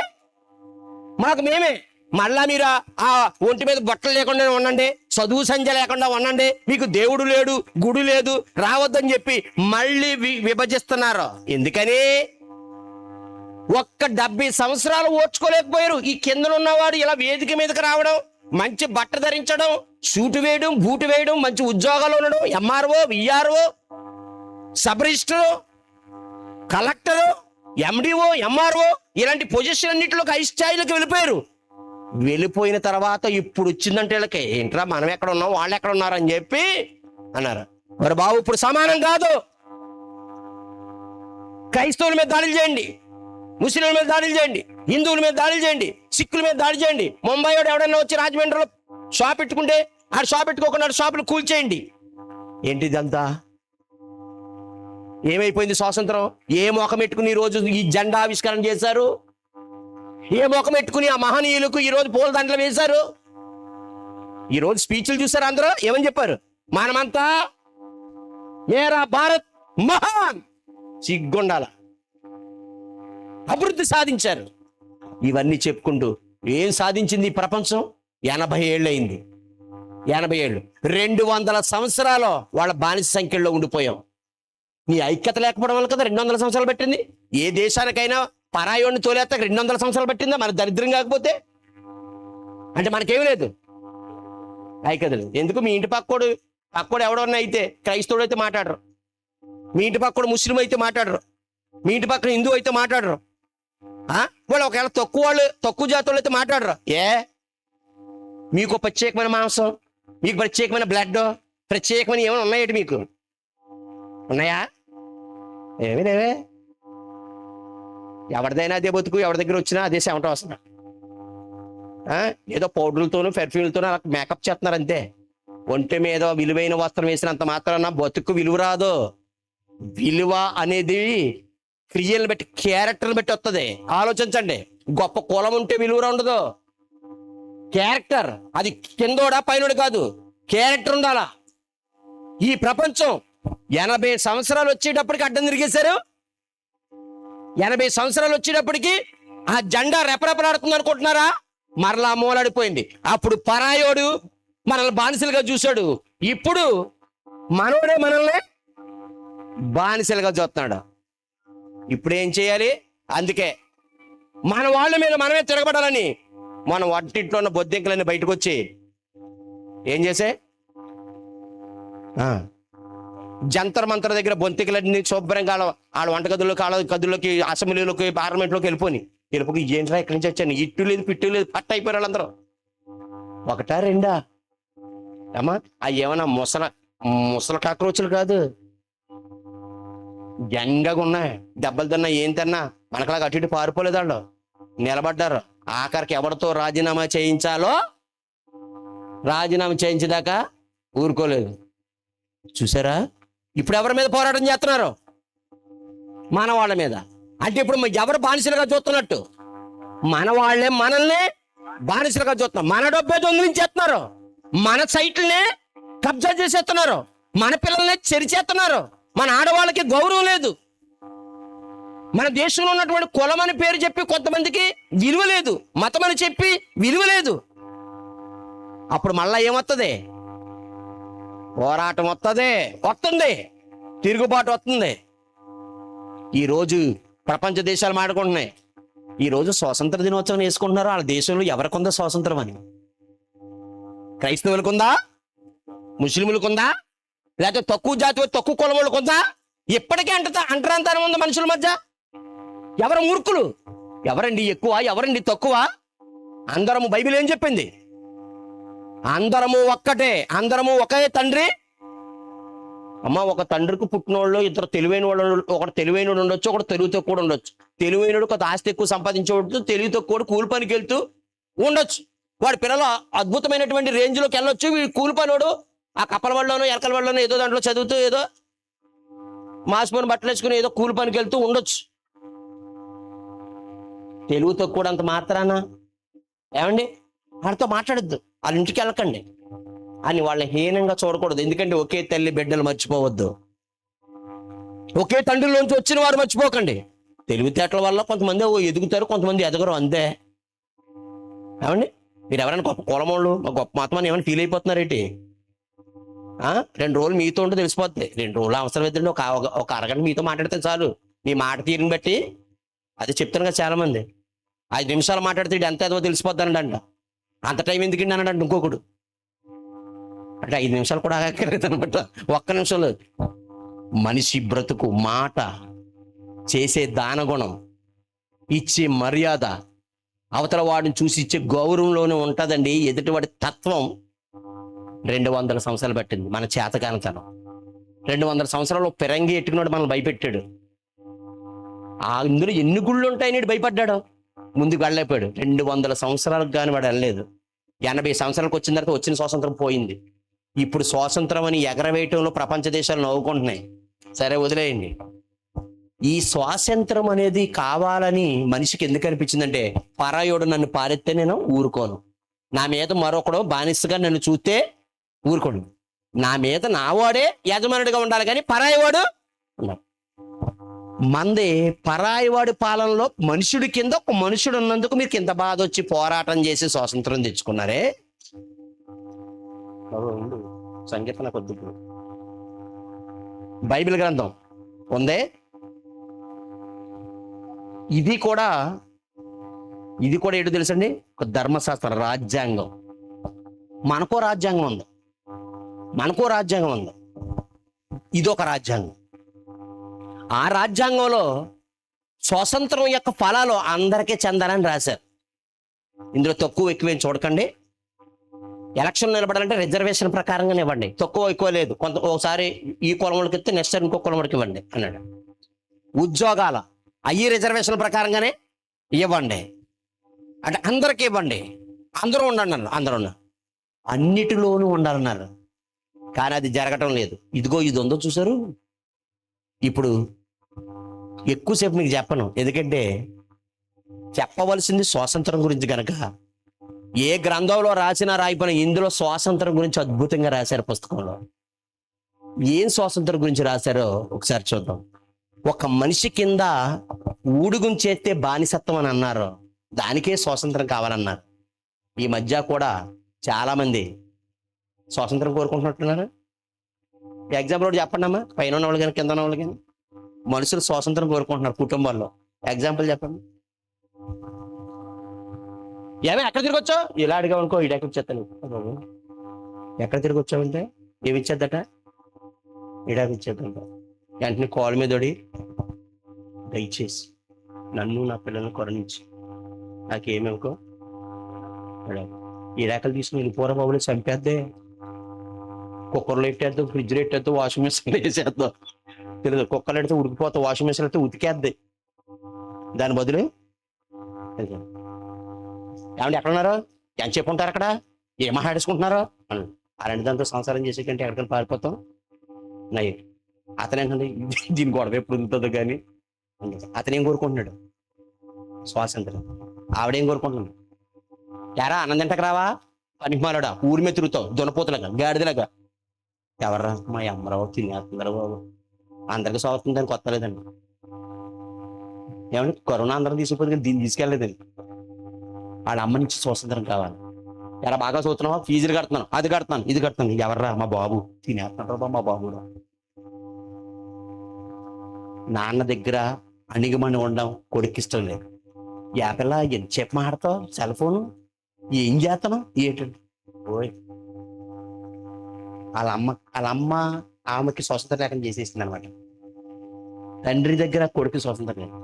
మాకు మేమే. మళ్ళా మీరు ఆ ఒంటి మీద బట్టలు లేకుండా ఉండండి, చదువు సంధ్య లేకుండా ఉండండి, మీకు దేవుడు లేడు, గుడి లేదు, రావద్దని చెప్పి మళ్ళీ విభజిస్తున్నారు. ఎందుకని? ఒక్క 70 సంవత్సరాలు ఓర్చుకోలేకపోయారు. ఈ కిందనున్నవాడు ఇలా వేదిక మీదకి రావడం, మంచి బట్ట ధరించడం, షూటు వేయడం, బూటు వేయడం, మంచి ఉద్యోగాలు ఉండడం, MRO, VRO, sub register, collector, MDO, MRO, ఇలాంటి పొజిషన్ అన్నింటిలోకి హై స్థాయిలోకి వెళ్ళిపోయిన తర్వాత ఇప్పుడు వచ్చిందంటే వీళ్ళకి ఏంట్రా మనం ఎక్కడ ఉన్నాం, వాళ్ళు ఎక్కడ ఉన్నారు అని చెప్పి అన్నారు. మరి బాబు ఇప్పుడు సమానం కాదు. క్రైస్తవుల మీద దాడులు చేయండి, ముస్లింల మీద దాడులు చేయండి, హిందువుల మీద దాడులు చేయండి, సిక్కుల మీద దాడి చేయండి. ముంబై వాడు ఎవడన్నా వచ్చి రాజమండ్రిలో షాప్ పెట్టుకుంటే ఆ షాప్ పెట్టుకోకుండా షాపులు కూల్చేయండి. ఏంటిదంతా? ఏమైపోయింది స్వాతంత్రం? ఏ మొఖం పెట్టుకుని ఈరోజు ఈ జెండా ఆవిష్కరణ చేశారు? ఏ మొఖం పెట్టుకుని ఆ మహనీయులకు ఈరోజు పూల దండలు వేశారు? ఈరోజు స్పీచ్లు చూసారు, అందరూ ఏమని చెప్పారు? మనమంతా మేరా భారత్ మహాన్, సిగ్గుండాల, అభివృద్ధి సాధించారు. ఇవన్నీ చెప్పుకుంటూ ఏం సాధించింది ఈ ప్రపంచం? 80 ఏళ్ళు అయింది. 80 ఏళ్ళు, 200 సంవత్సరాలు వాళ్ళ బానిస సంఖ్యలో ఉండిపోయాం. నీ ఐక్యత లేకపోవడం వల్ల కదా 200 సంవత్సరాలు పెట్టింది. ఏ దేశానికైనా పరాయోడిని తోలేస్తాక 200 సంవత్సరాలు పట్టిందా? మన దరిద్రం కాకపోతే అంటే మనకేమి లేదు, ఐక్యత లేదు. ఎందుకు? మీ ఇంటి పక్కోడు ఎవడన్నా అయితే క్రైస్తవుడు అయితే మాట్లాడరు, మీ ఇంటి పక్కోడు ముస్లిం అయితే మాట్లాడరు, మీ ఇంటి పక్కన హిందూ అయితే మాట్లాడరు, వాళ్ళు ఒకవేళ తక్కువ జాతి వాళ్ళు అయితే మాట్లాడరు. మీకు ప్రత్యేకమైన మాంసం, మీకు ప్రత్యేకమైన బ్లడ్, ప్రత్యేకమైన ఏమైనా ఉన్నాయేంటి? మీకు ఉన్నాయా? ఏమీ లేవే. ఎవరిదైనా అదే బతుకు, ఎవరి దగ్గర వచ్చినా అదే సెవెంట వస్తున్నా. ఏదో పౌడర్లతోనూ పెర్ఫ్యూమ్లతోనూ అలా మేకప్ చేస్తున్నారు అంతే. ఒంటి మీద విలువైన వస్త్రం వేసినంత మాత్రాన బతుకు విలువ రాదు. విలువ అనేది క్రియలను బట్టి, క్యారెక్టర్ని బట్టి వస్తుంది. ఆలోచించండి, గొప్ప కులం ఉంటే విలువ ఉండదు. క్యారెక్టర్, అది కిందోడా పైనోడు కాదు, క్యారెక్టర్ ఉండాలా. ఈ ప్రపంచం 80 సంవత్సరాలు వచ్చేటప్పటికి అడ్డం తిరిగేశారు. 80 సంవత్సరాలు వచ్చేటప్పటికి ఆ జెండా రెపరెపలాడుతుంది అనుకుంటున్నారా? మరలా మూలాడిపోయింది. అప్పుడు పరాయోడు మనల్ని బానిసలుగా చూశాడు. ఇప్పుడు మనోడే మనల్ని బానిసలుగా చూస్తున్నాడు. ఇప్పుడు ఏం చేయాలి? అందుకే మన వాళ్ళ మీద మనమే తిరగబడాలని మనం వంటింట్లో ఉన్న బొద్దింకలన్నీ బయటకు వచ్చి ఏం చేసే జంతర్ మంతర్ దగ్గర బొంతికలన్నీ శుభ్రంగా వాళ్ళ వంటగదుల్లోకి, వాళ్ళ గదుల్లోకి, అసెంబ్లీలోకి, పార్లమెంట్లోకి వెళ్ళిపోయి ఏంట్రా ఇక్కడి నుంచి వచ్చాను, ఇట్టు లేదు పిట్టు లేదు, పట్ట అయిపోయారు వాళ్ళందరూ. ఒకటా రెండా అమ్మా? అవి ఏమన్నా ముసల కాక్రోచులు కాదు, జంగగా ఉన్నాయి. దెబ్బలు తిన్నా ఏం తిన్నా మనకలాగా అటు ఇటు పారిపోలేదు. వాళ్ళు నిలబడ్డారు. ఆఖరికి ఎవరితో రాజీనామా చేయించాలో రాజీనామా చేయించేదాకా ఊరుకోలేదు. చూసారా? ఇప్పుడు ఎవరి మీద పోరాటం చేస్తున్నారు? మన వాళ్ళ మీద. అంటే ఇప్పుడు ఎవరు బానిసలుగా చూస్తున్నట్టు? మన వాళ్ళే మనల్ని బానిసలుగా చూస్తున్నారు. మన డబ్బే దొంగిలించేస్తున్నారు, మన సైట్లనే కబ్జా చేసేస్తున్నారు, మన పిల్లల్ని చెరిచేస్తున్నారు, మన ఆడవాళ్ళకి గౌరవం లేదు, మన దేశంలో ఉన్నటువంటి కులం అని పేరు చెప్పి కొంతమందికి విలువ లేదు, మతం అని చెప్పి విలువ లేదు. అప్పుడు మళ్ళా ఏమొస్తుంది? పోరాటం వస్తుంది, తిరుగుబాటు వస్తుంది. ఈరోజు ప్రపంచ దేశాలు మాట్లాడుకుంటున్నాయి. ఈరోజు స్వాతంత్ర దినోత్సవం వేసుకుంటున్నారు. వాళ్ళ దేశంలో ఎవరికుందా స్వాతంత్రం అని? క్రైస్తవులకుందా? ముస్లింలకుందా? లేకపోతే తక్కువ జాతి తక్కువ కులం వాళ్ళకుందా? ఇప్పటికే అంటరాంతరం ఉంది మనుషుల మధ్య. ఎవరు మూర్ఖులు? ఎవరండి ఎక్కువ, ఎవరండి తక్కువ? అందరము, బైబిల్ ఏం చెప్పింది? అందరము ఒక్కటే, అందరము ఒకే తండ్రి. అమ్మ, ఒక తండ్రికి పుట్టినోళ్ళు ఇద్దరు తెలివైన వాళ్ళు, ఒకటి తెలివైనడు ఉండొచ్చు, ఒకటి తెలివి తక్కువ ఉండొచ్చు. తెలివైనడు కొంత ఆస్తి ఎక్కువ సంపాదించవచ్చు, తెలివి తక్కువ కూలి పనికి వెళ్తూ ఉండొచ్చు. వాడి పిల్లలు అద్భుతమైనటువంటి రేంజ్లోకి వెళ్ళొచ్చు. వీడు కూలి పనివాడు ఆ కప్పల వాళ్ళలోనో ఎలకల వాళ్ళలోనో ఏదో దాంట్లో చదువుతూ ఏదో మాసిపోయిన బట్టలు వేసుకుని ఏదో కూలి పనికి వెళ్తూ ఉండొచ్చు. తెలుగు తక్కువ అంత మాత్రాన ఏమండి వాడితో మాట్లాడద్దు, వాళ్ళ ఇంటికి వెళ్ళకండి అని వాళ్ళని హీనంగా చూడకూడదు. ఎందుకంటే ఒకే తల్లి బిడ్డలు మర్చిపోవద్దు, ఒకే తండ్రిలోంచి వచ్చిన వారు మర్చిపోకండి. తెలివితేటల వల్ల కొంతమంది ఎదుగుతారు, కొంతమంది ఎదగరు, అంతే. ఏమండి మీరు ఎవరైనా గొప్ప కులమోళ్ళు, గొప్ప మతమని ఏమైనా ఫీల్ అయిపోతున్నారేంటి? 2 రోజులు మీతో ఉంటే తెలిసిపోద్ది. 2 రోజులు అవసరం అవుతుంది. ఒక అరగంట మీతో మాట్లాడితే చాలు. మీ మాట తీరుని బట్టి అది చెప్తాను కదా, చాలా మంది 5 నిమిషాలు మాట్లాడితే ఎంత ఏదో తెలిసిపోద్దానంట. అంత టైం ఎందుకండి అన్నాడంట ఇంకొకడు. అంటే 5 నిమిషాలు కూడా ఆగక్కర్లేదు అనమాట, ఒక్క నిమిషంలో. మనిషి బ్రతుకు, మాట, చేసే దానగుణం, ఇచ్చే మర్యాద, అవతల వాడిని చూసి ఇచ్చే గౌరవంలోనే ఉంటుందండి. ఎదుటివాడి తత్వం 200 సంవత్సరాలు పట్టింది మన చేతకానితనం. 200 సంవత్సరాలు పిరంగి ఎట్టుకున్నాడు, మనల్ని భయపెట్టాడు. ఇందులో ఎన్ని గుళ్ళు ఉంటాయని భయపడ్డాడు, ముందుకు వెళ్ళలేకపోయాడు. 200 సంవత్సరాలకు కానీ వాడు వెళ్ళలేదు. 80 సంవత్సరాలకు వచ్చిన తర్వాత వచ్చిన స్వాతంత్రం పోయింది. ఇప్పుడు స్వాతంత్రం అని ఎగరవేయటంలో ప్రపంచ దేశాలు నవ్వుకుంటున్నాయి. సరే వదిలేయండి. ఈ స్వాతంత్రం అనేది కావాలని మనిషికి ఎందుకు అనిపించిందంటే, పరాయోడు నన్ను పారెత్తే నేను ఊరుకోను, నా మీద మరొకడు బానిసగా నన్ను చూస్తే ఊరుకోడు, నా మీద నావాడే యజమానుడిగా ఉండాలి కానీ పరాయివాడు ఉండాలి. మంది పరాయివాడి పాలనలో మనుషుడి కింద ఒక మనుషుడు ఉన్నందుకు మీరు కింద బాధ వచ్చి పోరాటం చేసి స్వాతంత్రం తెచ్చుకున్నారే. సంగీతం కొద్ది బైబిల్ గ్రంథం ఉందే, ఇది కూడా ఏంటో తెలుసండి, ఒక ధర్మశాస్త్ర రాజ్యాంగం. మనకో రాజ్యాంగం ఉంది, ఇదొక రాజ్యాంగం. ఆ రాజ్యాంగంలో స్వాతంత్రం యొక్క ఫలాలు అందరికీ చెందాలని రాశారు. ఇందులో తక్కువ ఎక్కువ చూడకండి. ఎలక్షన్ నిలబడాలంటే రిజర్వేషన్ ప్రకారంగానే ఇవ్వండి, తక్కువ ఎక్కువ లేదు. ఒకసారి ఈ కులం వాళ్ళకి ఇస్తే నెక్స్ట్ ఇంకో కులం వాళ్ళకి ఇవ్వండి అన్నాడు. ఉద్యోగాల అయ్యి రిజర్వేషన్ ప్రకారంగానే ఇవ్వండి అంటే అందరికీ ఇవ్వండి, అందరూ ఉండండి అన్నారు. అందరూ ఉన్నారు, అన్నిటిలోనూ ఉండాలన్నారు. కానీ అది జరగటం లేదు. ఇదిగో ఇది ఉందో చూసారు. ఇప్పుడు ఎక్కువసేపు మీకు చెప్పను, ఎందుకంటే చెప్పవలసింది స్వాతంత్రం గురించి కనుక. ఏ గ్రంథంలో రాసినా రాయిపోయినా ఇందులో స్వాతంత్రం గురించి అద్భుతంగా రాశారు పుస్తకంలో. ఏం స్వాతంత్రం గురించి రాశారో ఒకసారి చూద్దాం. ఒక మనిషి కింద ఊడుగుం చేస్తే బానిసత్వం అని అన్నారు, దానికే స్వాతంత్రం కావాలన్నారు. ఈ మధ్య కూడా చాలా మంది స్వాతంత్రం కోరుకుంటున్నట్టున్నారు. ఎగ్జాంపుల్ ఒకటి చెప్పండి అమ్మా, పైన ఉన్న వాళ్ళు కానీ కింద ఉన్న వాళ్ళు కానీ. మనుషులు స్వాతంత్రం కోరుకుంటున్నారు కుటుంబాల్లో. ఎగ్జాంపుల్ చెప్పండి. ఏమే ఎక్కడ తిరిగి వచ్చావు? ఇలా అడిగావు అనుకో, ఇటు ఎక్కడ ఇచ్చేస్తాను. ఎక్కడ తిరిగి వచ్చావంటే ఏమి ఇచ్చేద్దట, ఇడాకి ఇచ్చేద్దంట. వెంటనే కాల్ మీద దయచేసి నన్ను నా పిల్లల్ని కరుణించి నాకేమేమకో ఈ రేఖలు తీసుకుని వెళ్ళిపోరా బాబులు, చంపేద్దే. కుక్కర్లో పెట్టేద్దాం, ఫ్రిడ్జ్లో పెట్టేద్దాం, వాషింగ్ మిషన్లో వేసేద్దాం. తెలియదు, కుక్కర్లు పెడితే ఉడికిపోతాం, వాషింగ్ మిషన్ అయితే ఉతికేద్ది. దాని బదులు ఏమంటే ఎక్కడున్నారో ఎంత చెప్పుంటారు, అక్కడ ఏం మాట్లాడేసుకుంటున్నారో అని అలాంటి దాంతో సంసారం చేసే కంటే ఎక్కడికైనా పారిపోతాం నయ్యి. అతనేంటండి దీని గొడవ ఎప్పుడు ఉంటుందో కానీ. అతనేం కోరుకుంటున్నాడు? స్వాతంత్రం. ఆవిడేం కోరుకుంటున్నాడు? యారా అన్నం తింటకు రావా, పనికి మాలాడా, ఊరి మీద తిరుగుతావు దునపోతులాగా గాడిదలాగా. ఎవర్రా? మా అమ్మరావు తినేస్తున్నారు బాబు, అందరికి సోతుందని కొత్త లేదండి. ఏమంటే కరోనా అందరం తీసుకుపోతుంది కానీ దీన్ని తీసుకెళ్ళలేదండి. వాళ్ళ అమ్మ నుంచి స్వాతంత్రం కావాలి. ఎలా బాగా చదువుతున్నావా, ఫీజులు కడుతున్నాను, అది కడుతున్నాను, ఇది కడుతున్నాను. ఎవర్రా? మా బాబు తినేస్తున్నాడు బాబు, మా బాబు. నాన్న దగ్గర అణిగిమని ఉండడం కొడుకు ఇష్టం లేదు. యాపిల్లా ఎంతసేపు మాడతావు, సెల్ ఫోను ఏం చేస్తాను ఏంటండి. ఓయ్ వాళ్ళ అమ్మ ఆమెకి స్వతంత్రం లేకుండా చేసేసింది అనమాట. తండ్రి దగ్గర కొడుకు స్వతంత్రం లేదు,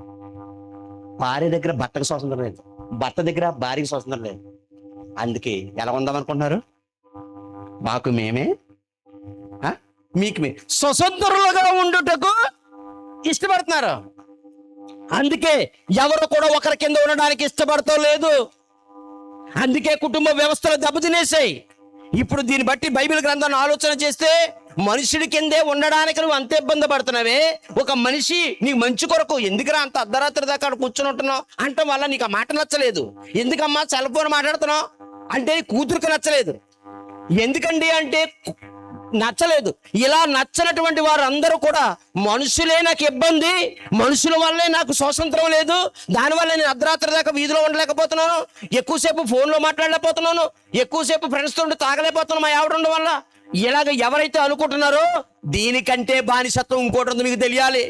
భార్య దగ్గర భర్తకు స్వతంత్రం లేదు, భర్త దగ్గర భార్యకి స్వతంత్రం లేదు. అందుకే ఎలా ఉందామనుకుంటున్నారు? మాకు మేమే మీకు మే స్వతంత్రులుగా ఉండుటకు ఇష్టపడుతున్నారు. అందుకే ఎవరు కూడా ఒకరి కింద ఉండడానికి ఇష్టపడతా లేదు. అందుకే కుటుంబ వ్యవస్థలు దెబ్బతినేసాయి. ఇప్పుడు దీన్ని బట్టి బైబిల్ గ్రంథాన్ని ఆలోచన చేస్తే మనుషుడి కిందే ఉండడానికి నువ్వు అంత ఇబ్బంది పడుతున్నావే. ఒక మనిషి నీకు మంచి కొరకు ఎందుకురా అంత అర్ధరాత్రి దాకా అక్కడ కూర్చొని ఉంటున్నావు అంటే వల్ల నీకు ఆ మాట నచ్చలేదు. ఎందుకమ్మా సెల్ ఫోన్ మాట్లాడుతున్నావు అంటే కూతురుకు నచ్చలేదు. ఎందుకండి అంటే నచ్చలేదు. ఇలా నచ్చనటువంటి వారు అందరూ కూడా మనుషులే నాకు ఇబ్బంది, మనుషుల వల్లే నాకు స్వాతంత్రం లేదు, దానివల్ల నేను అర్ధరాత్రి దాకా వీధిలో ఉండలేకపోతున్నాను, ఎక్కువసేపు ఫోన్లో మాట్లాడలేకపోతున్నాను, ఎక్కువసేపు ఫ్రెండ్స్తో తాగలేకపోతున్నాను మా ఆవిడ ఉండడం వల్ల. ఇలాగ ఎవరైతే అనుకుంటున్నారో దీనికంటే బానిసత్వం ఇంకోటి ఉంది. మీకు తెలియాలి,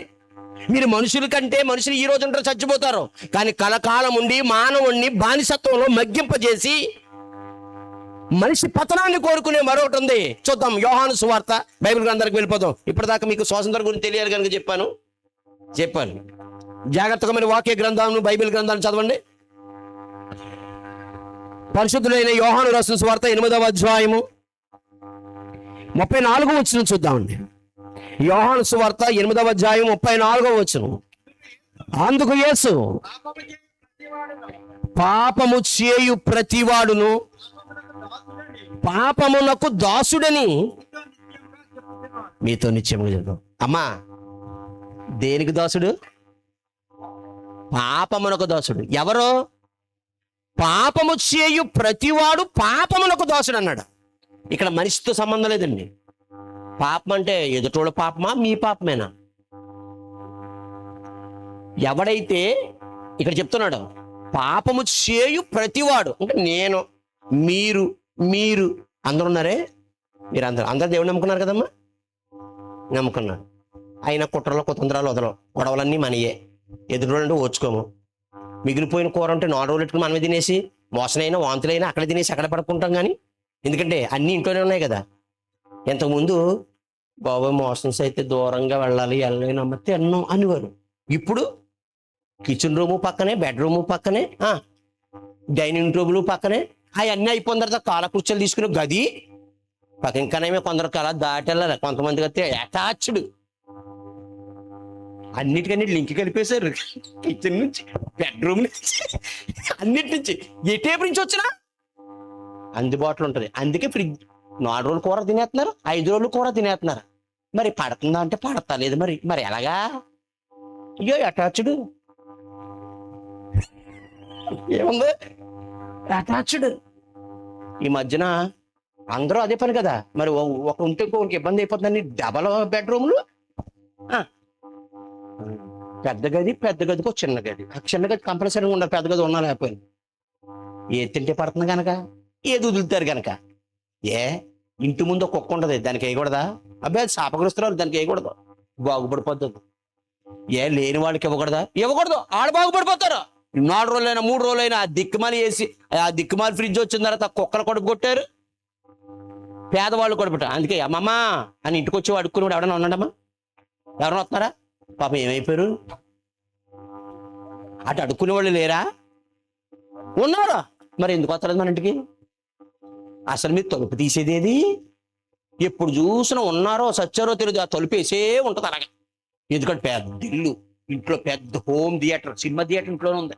మీరు మనుషుల కంటే మనుషులు ఈ రోజు ఉంటారు చచ్చిపోతారు, కానీ కలకాలం ఉండి మానవుణ్ణి బానిసత్వంలో మగ్గింపజేసి మనిషి పతనాన్ని కోరుకునే మరొకటి ఉంది. చూద్దాం యోహాను సువార్త బైబిల్ గ్రంథానికి వెళ్ళిపోదాం. ఇప్పటిదాకా మీకు స్వాతంత్రం గురించి తెలియాలి కనుక చెప్పాను. జాగ్రత్తగా మీరు వాక్య గ్రంథాలను బైబిల్ గ్రంథాలను చదవండి. పరిశుద్ధులైన యోహాను రాసిన సువార్త 8వ అధ్యాయము 34వ వచనం చూద్దామండి. యోహాను సువార్త 8వ అధ్యాయం 34వ వచనం. అందుకు యేసు పాపము చేయు ప్రతివాడును పాపమునకు దాసుడని మీతో నిశ్చయముగా చెప్తాం. అమ్మా దేనికి దాసుడు? పాపమునకు దాసుడు. ఎవరు? పాపము చేయు ప్రతివాడు పాపమునకు దాసుడు అన్నాడు. ఇక్కడ మనిషితో సంబంధం లేదండి. పాపం అంటే ఎదుటోళ్ళ పాపమా మీ పాపమేనా? ఎవడైతే ఇక్కడ చెప్తున్నాడు పాపము చేయు ప్రతివాడు అంటే నేను, మీరు అందరూ ఉన్నారే, మీరు అందరు దేవుడు నమ్ముకున్నారు కదమ్మా, నమ్ముకున్నారు. అయినా కుట్రలో కుతంత్రాలు వదలవు, గొడవలన్నీ మనయే, ఎదురు ఓర్చుకోము. మిగిలిపోయిన కూర ఉంటే 4 రోజులు పెట్టుకుని మనమే తినేసి మోసనైనా వాంతులైనా అక్కడ తినేసి అక్కడ పడుకుంటాం. కానీ ఎందుకంటే అన్నీ ఇంట్లోనే ఉన్నాయి కదా. ఇంతకుముందు బాబోయ్ మోషన్స్ అయితే దూరంగా వెళ్ళాలి నమ్మతే అన్నం అనేవారు. ఇప్పుడు కిచెన్ రూము పక్కనే, బెడ్రూము పక్కనే, డైనింగ్ టేబుల్ పక్కనే, అవన్నీ అయిపోయిన తర్వాత కాల కుర్చీలు తీసుకుని గది పక్క. ఇంకానేమో కొందరు కళ దాటెళ్ళారు, కొంతమందికి అయితే అటాచ్డ్. అన్నిటికన్నీ లింక్ కలిపేశారు. కిచెన్ నుంచి, బెడ్రూమ్ నుంచి, అన్నిటి నుంచి, ఏ టేబుల్ నుంచి వచ్చినా అందుబాటులో ఉంటుంది. అందుకే ఫ్రిడ్జ్ 4 రోజులు కూర తినేస్తున్నారు, 5 రోజులు కూర తినేస్తున్నారు. మరి పడుతుందా అంటే పడతా లేదు. మరి ఎలాగా? అయ్యో అటాచ్డ్ ఏముంది, అటాచ్డ్. ఈ మధ్యన అందరూ అదే పని కదా. మరి ఒక ఉంటే ఇంకొకరికి ఇబ్బంది అయిపోతుందని డబల్ బెడ్రూమ్లు, పెద్ద గదికి చిన్న గది. చిన్న గది కంపల్సరీగా ఉండదు, పెద్ద గది ఉన్నా లేకపోయినా. ఏది తింటే పడుతుంది కనుక, ఏది వదులుతారు కనుక. ఇంటి ముందు ఒక కుక్క ఉంటుంది, దానికి వేయకూడదా? అబ్బాయి అది శాపగ్రస్తురాలు, దానికి వేయకూడదు, బాగుపడిపోతుంది. ఏ లేని వాళ్ళకి ఇవ్వకూడదా? ఇవ్వకూడదు, ఆడ బాగుపడిపోతారు. 4 రోజులైనా 3 రోజులైనా ఆ దిక్కుమాలి వేసి, ఆ దిక్కుమాలి ఫ్రిడ్జ్ వచ్చిన తర్వాత కుక్కలు కడుపు కొట్టారు, పేదవాళ్ళు కడుపుట. అందుకే అమ్మమ్మ అని ఇంటికి వచ్చి అడుక్కుని ఎవడన్నా ఉన్నాడమ్మా? ఎవరన్నా వస్తున్నారా? పాపం ఏమైపోయారు? అటు అడుక్కునే వాళ్ళు లేరా? ఉన్నారా? మరి ఎందుకు వస్తారు మన ఇంటికి? అసలు మీరు తలుపు తీసేది ఏది? ఎప్పుడు చూసినా ఉన్నారో సచ్చారో తెలియదు, ఆ తలుపు వేసే ఉంటుంది అలాగే. ఎందుకంటే పెద్ద ఇల్లు, ఇంట్లో పెద్ద హోమ్ థియేటర్, సినిమా థియేటర్ ఇంట్లోనే ఉంది.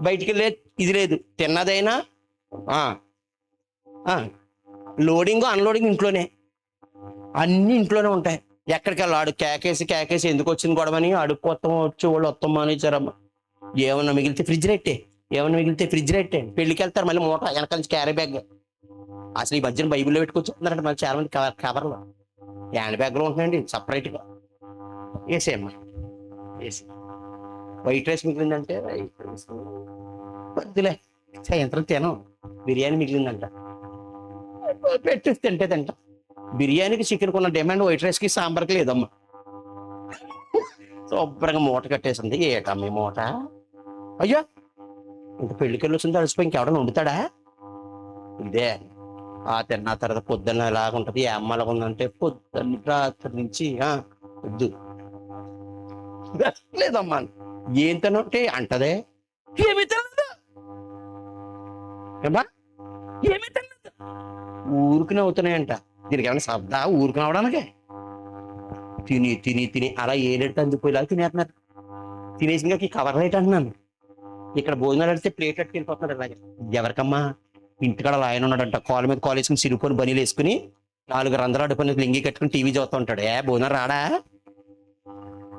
బయటికి వెళ్ళే ఇది లేదు, తిన్నదైనా లోడింగ్ అన్లోడింగ్ ఇంట్లోనే, అన్ని ఇంట్లోనే ఉంటాయి. ఎక్కడికి వెళ్ళి ఆడు కేకేసి ఎందుకు వచ్చింది గొడవని అడుక్కొత్తం వచ్చి వాళ్ళు వస్తాం మానేశారమ్మా. ఏమన్నా మిగిలితే ఫ్రిడ్జ్ రైట్టే, పెళ్లికి వెళ్తారు మళ్ళీ మూట వెనకాల నుంచి క్యారీ బ్యాగ్. అసలు ఈ మధ్యన బైబిల్లో పెట్టుకొచ్చున్నారంటే మళ్ళీ చాలా మంది కవర్లో హ్యాండ్ బ్యాగ్లో ఉంటున్నాయండి సపరేట్గా. వేసేయమ్మా వేసి. వైట్ రైస్ మిగిలిందంటే వైట్ రైస్ వద్దులే, సాయంత్రం తినం. బిర్యానీ మిగిలిందంట, పెట్టి తింట. బిర్యానీకి చికెన్ కొన్న డిమాండ్ వైట్ రైస్కి సాంబార్కి లేదమ్మా. శుభ్రంగా మూట కట్టేసింది. ఏటమ్మీ మూట? అయ్యో ఇంక పెళ్ళికెళ్ళి వచ్చింది అలసిపోయి ఇంకెవడన్నా వండుతాడా? ఇదే ఆ తిన్న తర్వాత పొద్దున్న ఎలాగుంటది, ఏ అమ్మలాగా ఉందంటే పొద్దున్న రాత్రి నుంచి వద్దు లేదమ్మా. ఏం తినంటే అంటదే, ఏమి తినదు, ఏమి తినదు, ఊరికి అవుతున్నాయంట. దీనికి ఏమైనా శబ్ద ఊరికి అవడానికి? తిని అలా ఏడెట్టు అందిపోయేలాగా తినేస్తున్నారు. తినేసి ఇంకా కవర్ రైట్ అంటున్నాను. ఇక్కడ భోజనాలు అడితే ప్లేట్ అట్టుకు వెళ్ళిపోతున్నాడు అలాగే. ఎవరికమ్మా? ఇంటికాడ ఆయన ఉన్నాడంట, కాలు మీద కాలు వేసుకుని సిరుకొని బనీలు వేసుకుని 4 రంధ్రాలు పని లింగి కట్టుకుని టీవీ చూస్తూ ఉంటాడు. భోజనం రాడా?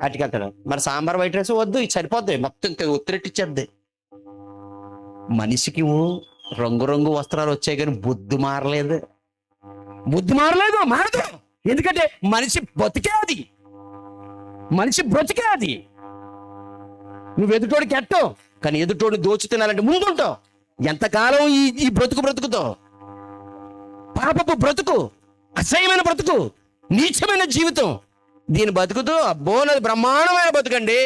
అట్టుకెళ్తాడు. మరి సాంబార్ వైట్ రైస్ వద్దు, ఇది సరిపోద్ది, మొత్తం ఒత్తిరెట్టిచ్చేద్ది. మనిషికి రంగురంగు వస్త్రాలు వచ్చాయి కానీ బుద్ధి మారలేదు, మారదు. ఎందుకంటే మనిషి బ్రతికే అది. నువ్వు ఎదుటోడికి ఎట్టవు, కానీ ఎదుటోడిని దోచి తినాలంటే ముందుంటావు. ఎంతకాలం ఈ బ్రతుకుతో పాపపు బ్రతుకు, అసహ్యమైన బ్రతుకు, నీచమైన జీవితం, దీని బతుకుతూ అబ్బో నాది బ్రహ్మాండమైన బతుకండి,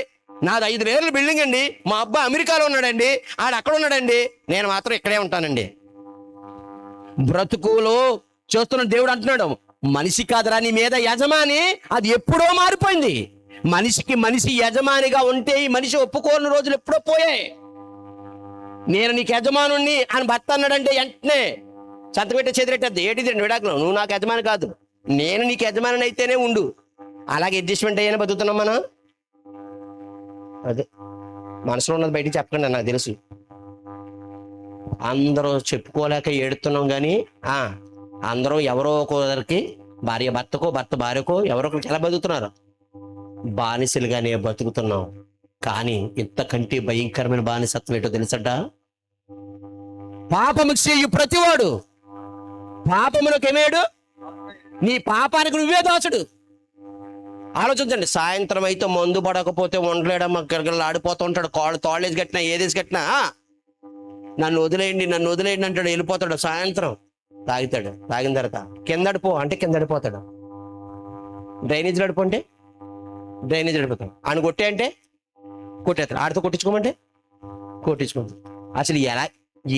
నాది 5 లేయర్ల బిల్డింగ్ అండి, మా అబ్బాయి అమెరికాలో ఉన్నాడండి, ఆడు అక్కడ ఉన్నాడండి, నేను మాత్రం ఇక్కడే ఉంటానండి. బ్రతుకులో చూస్తున్న దేవుడు అంటున్నాడు, మనిషి కాదురా నీ మీద యజమాని, అది ఎప్పుడో మారిపోయింది. మనిషికి మనిషి యజమానిగా ఉంటే ఈ మనిషి ఒప్పుకోని రోజులు ఎప్పుడో పోయాయి. నేను నీకు యజమానుణ్ణి అని భర్త అన్నాడంటే వెంటనే సంతపెట్టే చేతిరెట్టద్దు. ఏంటిది విడాకులు, నువ్వు నాకు యజమాని కాదు, నేను నీకు యజమాని అయితేనే ఉండు. అలాగే అడ్జస్ట్మెంట్ అయ్యానే బతుకుతున్నాం మనం. అదే మనసులో ఉన్నది బయటికి చెప్పకండి, నాకు తెలుసు. అందరూ చెప్పుకోలేక ఏడుతున్నాం కానీ అందరూ ఎవరో ఒకరికి, భార్య భర్తకో, భర్త భార్యకో, ఎవరో ఒకరికి ఎలా బతుకుతున్నారు? బానిసలుగానే బతుకుతున్నాం. కానీ ఇంతకంటే భయంకరమైన బానిసత్వం ఏంటో తెలుసట? పాపము చేయు ప్రతివాడు పాపములకు ఏమేడు, నీ పాపానికి నువ్వే దాచుడు. ఆలోచించండి, సాయంత్రం అయితే మందు పడకపోతే ఉండలేడమ్మా, గిరగిరలు ఆడిపోతూ ఉంటాడు, కాళ్ళు తాళ్ళేసి కట్టినా ఏదేసి కట్టినా నన్ను వదిలేయండి అంటాడు, వెళ్ళిపోతాడు. సాయంత్రం తాగుతాడు, తాగిన తర్వాత కిందడిపో అంటే కిందడిపోతాడు, డ్రైనేజ్ నడుపు అంటే డ్రైనేజ్ నడిపోతాడు, ఆయన కొట్టే అంటే కొట్టేస్తాడు, ఆడితో కొట్టించుకోమంటే కొట్టించుకుంటాడు. అసలు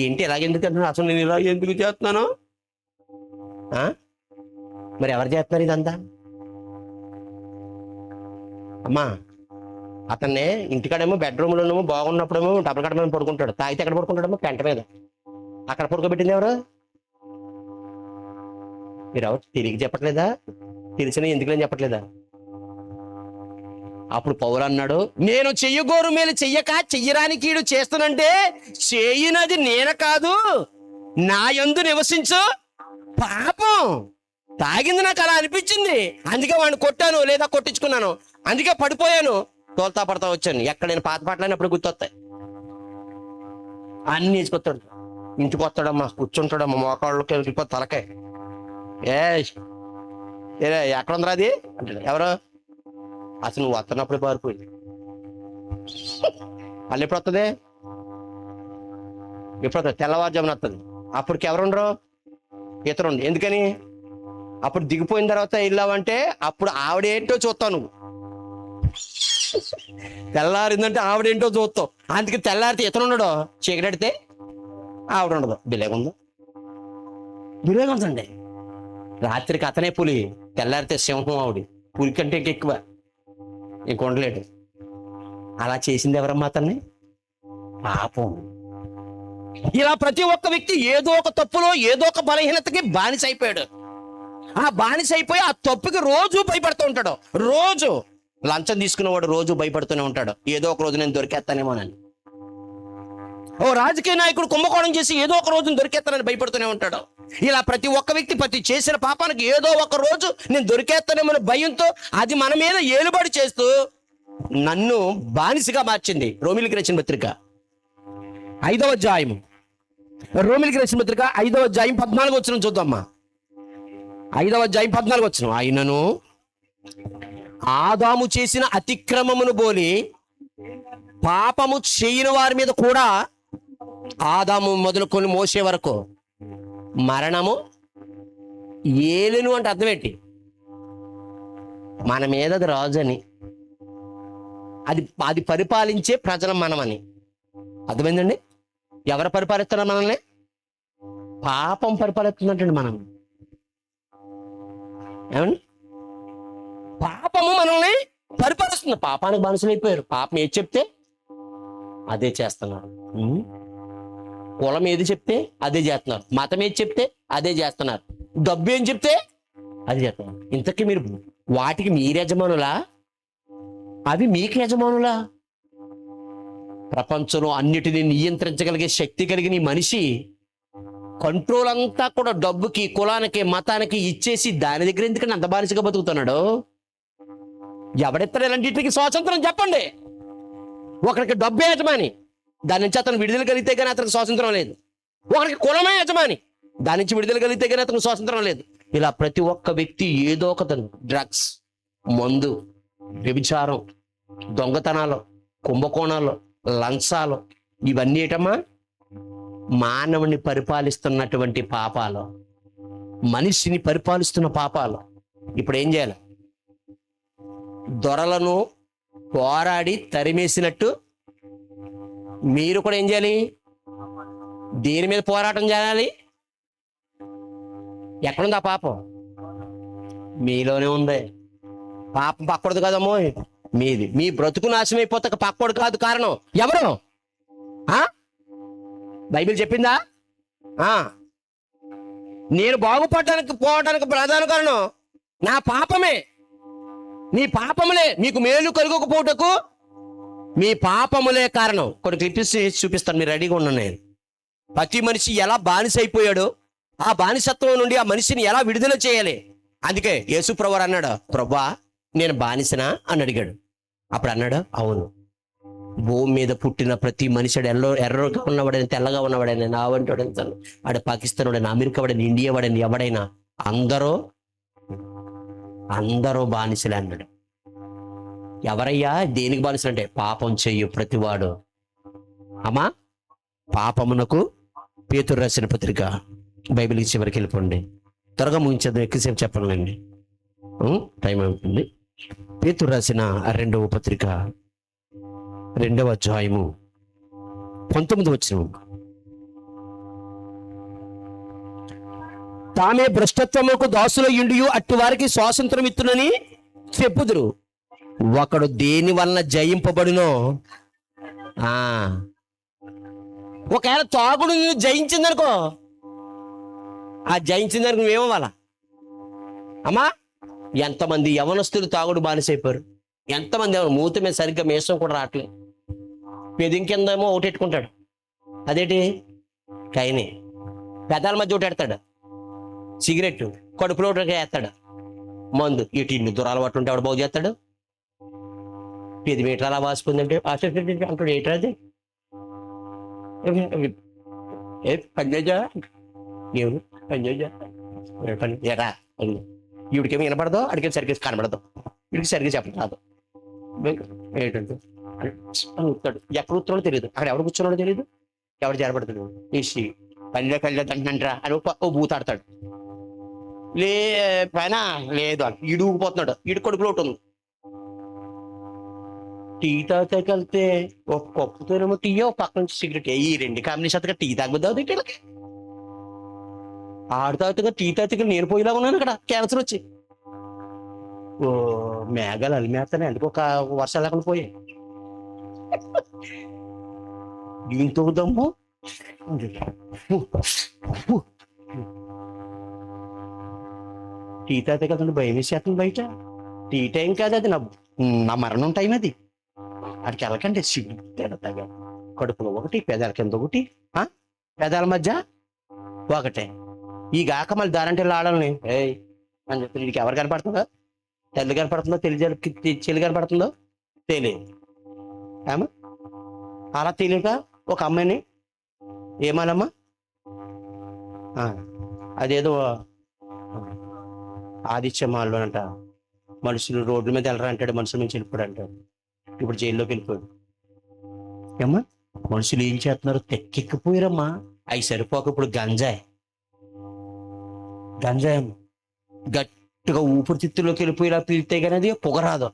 ఏంటి ఎలాగెందుకు అంటున్నాను, అసలు నేను ఇలా ఎందుకు చేస్తున్నాను? మరి ఎవరు చేస్తున్నారు ఇదంతా? అమ్మా, అతన్నే ఇంటికాడేమో బెడ్రూమ్లోనేమో బాగున్నప్పుడేమో డబల్ కట్ట మీద పడుకుంటాడు, తాగితే ఎక్కడ పడుకుంటాడేమో పెంట మీద. అక్కడ పడుకోబెట్టింది ఎవరు? మీరు ఎవరు తిరిగి చెప్పట్లేదా? తెలిసిన ఎందుకులని చెప్పట్లేదా? అప్పుడు పౌలు అన్నాడు, నేను చెయ్యగోరు మేలు చెయ్యక చెయ్యరాని కీడు చేస్తానంటే చేయనది నేను కాదు, నా యందు నివసించు పాపం. తాగింది నాకు అలా అనిపించింది, అందుకే వాడిని కొట్టాను లేదా కొట్టించుకున్నాను, అందుకే పడిపోయాను, తోల్తా పడతా వచ్చాను. ఎక్కడ నేను పాత పాటలని అప్పుడు గుర్తొస్తాయి. అన్ని వేసుకొస్తాడు, ఇంటికి వస్తాడమ్మా, కూర్చుంటాడమ్మా, మోకాళ్ళకి వెళ్ళిపో తలకాయ, ఎక్కడ ఉందిరా అది అంటాడు. ఎవరు? అసలు నువ్వు వస్తున్నప్పుడే పారిపోయింది. మళ్ళీ ఎప్పుడు వస్తుంది? ఎప్పుడు వస్తుంది? తెల్లవారుజామున వస్తుంది. అప్పటికి ఎవరు ఉండరు? ఇతరుండి. ఎందుకని? అప్పుడు దిగిపోయిన తర్వాత వెళ్ళావంటే అప్పుడు ఆవిడేంటో చూస్తావు నువ్వు. తెల్లారిందంటే ఆవిడేంటో చూస్తావు. అందుకే తెల్లారితే ఇతను ఉండడు, చీకటడితే ఆవిడ ఉండదు. బిలేగుందో, బిలేగుందండి. రాత్రికి అతనే పులి, తెల్లారితే సింహం. ఆవిడ పులి కంటే ఎక్కువ ఇంక ఉండలేడు. అలా చేసింది ఎవరమ్మా అతన్ని? పాపం. ఇలా ప్రతి ఒక్క వ్యక్తి ఏదో ఒక తప్పులో ఏదో ఒక బలహీనతకి బానిస అయిపోయాడు. ఆ బానిస అయిపోయి ఆ తప్పుకి రోజు భయపడుతూ ఉంటాడు. రోజు లంచం తీసుకునేవాడు రోజు భయపడుతూనే ఉంటాడు, ఏదో ఒక రోజు నేను దొరికేస్తానేమోనని. ఓ రాజకీయ నాయకుడు కుంభకోణం చేసి ఏదో ఒక రోజు దొరికేస్తానని భయపడుతూనే ఉంటాడు. ఇలా ప్రతి ఒక్క వ్యక్తి ప్రతి చేసిన పాపానికి ఏదో ఒక రోజు నేను దొరికేస్తానేమో భయంతో అది మన మీద ఏలుబడి చేస్తూ నన్ను బానిసగా మార్చింది. రోమిలికి రాసిన పత్రిక 5వ అధ్యాయం, రోమిలికి రాసిన పత్రిక 5వ అధ్యాయం 14 వచనం చూద్దామా. 5వ అధ్యాయం 14 వచనం. ఆయనను ఆదాము చేసిన అతిక్రమమును బోలి పాపము చేయని వారి మీద కూడా, ఆదాము మొదలుకొని మోసే వరకు మరణము ఏలును అంటే అర్థం ఏంటి? మన మీద అది రాజు అని, అది పరిపాలించే ప్రజలు మనమని అర్థమైందండి. ఎవరు పరిపాలిస్తున్నారు మనల్ని? పాపం పరిపాలిస్తున్నట్టండి మనం. ఏమండి? పాపము మనల్ని పరిపాలిస్తుంది. పాపానికి బానిసలు అయిపోయారు. పాపం ఏది చెప్తే అదే చేస్తున్నారు. కులం ఏది చెప్తే అదే చేస్తున్నారు. మతం ఏది చెప్తే అదే చేస్తున్నారు. డబ్బు ఏం చెప్తే అది చేస్తున్నారు. ఇంతకీ మీరు వాటికి మీరు యజమానులా, అవి మీకు యజమానులా? ప్రపంచంలో అన్నిటినీ నియంత్రించగలిగే శక్తి కలిగిన ఈ మనిషి కంట్రోల్ అంతా కూడా డబ్బుకి, కులానికి, మతానికి ఇచ్చేసి దాని దగ్గర ఎందుకంటే అంత బానిసగా బతుకుతున్నాడు? ఎవడెత్తారు ఇలాంటికి స్వాతంత్రం చెప్పండి? ఒకరికి డబ్బే యజమాని, దాని నుంచి అతను విడుదల కలిగితే కానీ అతనికి స్వాతంత్రం లేదు. ఒకరికి కులమే యజమాని, దాని నుంచి విడుదల కలిగితే కానీ అతనికి స్వాతంత్రం లేదు. ఇలా ప్రతి ఒక్క వ్యక్తి ఏదో ఒక డ్రగ్స్, మందు, వ్యభిచారం, దొంగతనాలు, కుంభకోణాలు, లంచాలు, ఇవన్నీ ఏటమ్మా మానవుని పరిపాలిస్తున్నటువంటి పాపాలు, మనిషిని పరిపాలిస్తున్న పాపాలు. ఇప్పుడు ఏం చేయాలి? దొరలను పోరాడి తరిమేసినట్టు మీరు కూడా ఏం చేయాలి? దేని మీద పోరాటం చేయాలి? ఎక్కడుంది ఆ పాపం? మీలోనే ఉంది. పాపం పక్కడదు కదమ్మో, మీది. మీ బ్రతుకు నాశనం అయిపోతే పక్కోడు కాదు కారణం. ఎవరు? బైబిల్ చెప్పిందా? నేను బాగుపడటానికి పోవటానికి ప్రధాన కారణం నా పాపమే. మీ పాపములే మీకు మేలు కలుగకపోవటకు మీ పాపములే కారణం. కొన్ని క్లిప్స్ చూపిస్తాను, మీరు రెడీగా ఉండండి. ప్రతి మనిషి ఎలా బానిస అయిపోయాడో ఆ బానిసత్వం నుండి ఆ మనిషిని ఎలా విడుదల చేయాలి. అందుకే యేసు ప్రభువు అన్నాడు, ప్రభువా నేను బానిసనా అని అడిగాడు. అప్పుడు అన్నాడు, అవును, భూమి మీద పుట్టిన ప్రతి మనిషిడు ఎర్రగా ఉన్నవాడని, తెల్లగా ఉన్నవాడని, నా వంటి వాడని, వాడు పాకిస్తాన్ వాడని, అమెరికా వాడని, ఇండియా వాడని, ఎవడైనా అందరూ బానిసలే అన్నాడు. ఎవరయ్యా దేనికి బానిసలు అంటే పాపం చెయ్యు ప్రతివాడు. అమ్మా పాపమునకు పేతురు రాసిన పత్రిక, బైబిల్కి చివరికి వెళ్ళిపోండి, త్వరగా ముగించేద్దాం, ఎక్కువసేపు చెప్పనులేండి, టైం అవుతుంది. పేతురు రాసిన 2వ పత్రిక 2వ అధ్యాయము 19 వచనం. తామే భ్రష్టత్వముకు దాసులయ్యుండియు అట్టి వారికి స్వాతంత్రం ఇత్తునని చెప్పుదురు. ఒకడు దేని వలన జయింపబడునో, ఒకవేళ తాగుడు నువ్వు జయించిందనుకో, ఆ జయించిందనుకో నువ్వేమవ్వాలా? అమ్మా ఎంతమంది యవనస్తులు తాగుడు బానిసైపోయారు. ఎంతమంది మూత మీద సరిగ్గా మేసం కూడా రావట్లేదు. పెదింకిందేమో ఒకటెట్టుకుంటాడు, అదేంటి కైని, పెదాల మధ్య ఒకటెడతాడు, సిగరెట్ కడుపులో ఒకటి వేస్తాడు, మందు. ఇటు ఇన్ని దురలవాటు ఉంటే ఎవడు బాగు చేస్తాడు? 10 మీటర్ అలా వాసుకుందంటే అంటాడు, ఏంటది పనిచేజా ఏమి పనిచేజా పని ఎరా అని. వీడికేమి వినపడదో, అడిగేది సరిగ్గా కనబడదు, వీడికి సరిగ్గా చెప్పడం రాదు. ఏంటంటే ఉత్తాడు, ఎక్కడ ఉత్తరాడో తెలియదు, అక్కడ ఎవరు కూర్చున్నాడో తెలియదు, ఎవరు జరబడుతుంది. ఈ పనిలో కళ్ళేదంటారా అని ఓ బూతాడతాడు. లే పైన లేదు అని ఈడు ఊగిపోతున్నాడు. ఈడు కడుపులో ఒకటి ఉంది. టీ తాగుతాకి వెళ్తే ఒక కప్పుతోనేమో టీ, ఒక పక్క నుంచి సిగరెట్. ఈ రెండు కాంబినేషన్ టీ తాగుతావు వీళ్ళకి. ఆడు తాగుతాగా టీ తాగుతాగా నేను పోయేలా ఉన్నాను అక్కడ క్యాన్సర్ వచ్చి. ఓ మేఘాలు అలిమేస్తానే అందుకు ఒక వర్షాలు లేకుండా పోయాయి. దీంతో దమ్ము టీ తాగితే కదండి భయం వేసేస్తుంది బయట. టీ టైం కాదు అది, నా మరణం టైం అది. అక్కడికి వెళ్ళకండి. సిగ్గుగా కడుపులో ఒకటి, పెదాల కింద ఒకటి, పెదాల మధ్య ఒకటే. ఈ గాక మళ్ళీ దారంటే ఆడాలని ఏయ్ అని చెప్పి వీడికి ఎవరు కనపడుతుందో, తల్లి కనపడుతుందో, చెల్లి కనపడుతుందో తెలియదు. ఏమా అలా తెలియక ఒక అమ్మాయిని ఏమాలమ్మా అదేదో ఆదిత్యమాల్లో అంట, మనుషులు రోడ్ల మీద వెళ్ళరా అంటాడు, మనుషుల నుంచి వెళ్ళిపోయాడు అంటాడు. ఇప్పుడు జైల్లోకి వెళ్ళిపోయాడు. ఏమ్మా మనుషులు ఏం చేస్తున్నారు, తెక్కెక్కిపోయారమ్మా. అవి సరిపోక ఇప్పుడు గంజాయి గట్టిగా ఊపిరితిత్తుల్లోకి వెళ్ళిపోయేలా పీలితే కానీ అది పొగరాదు.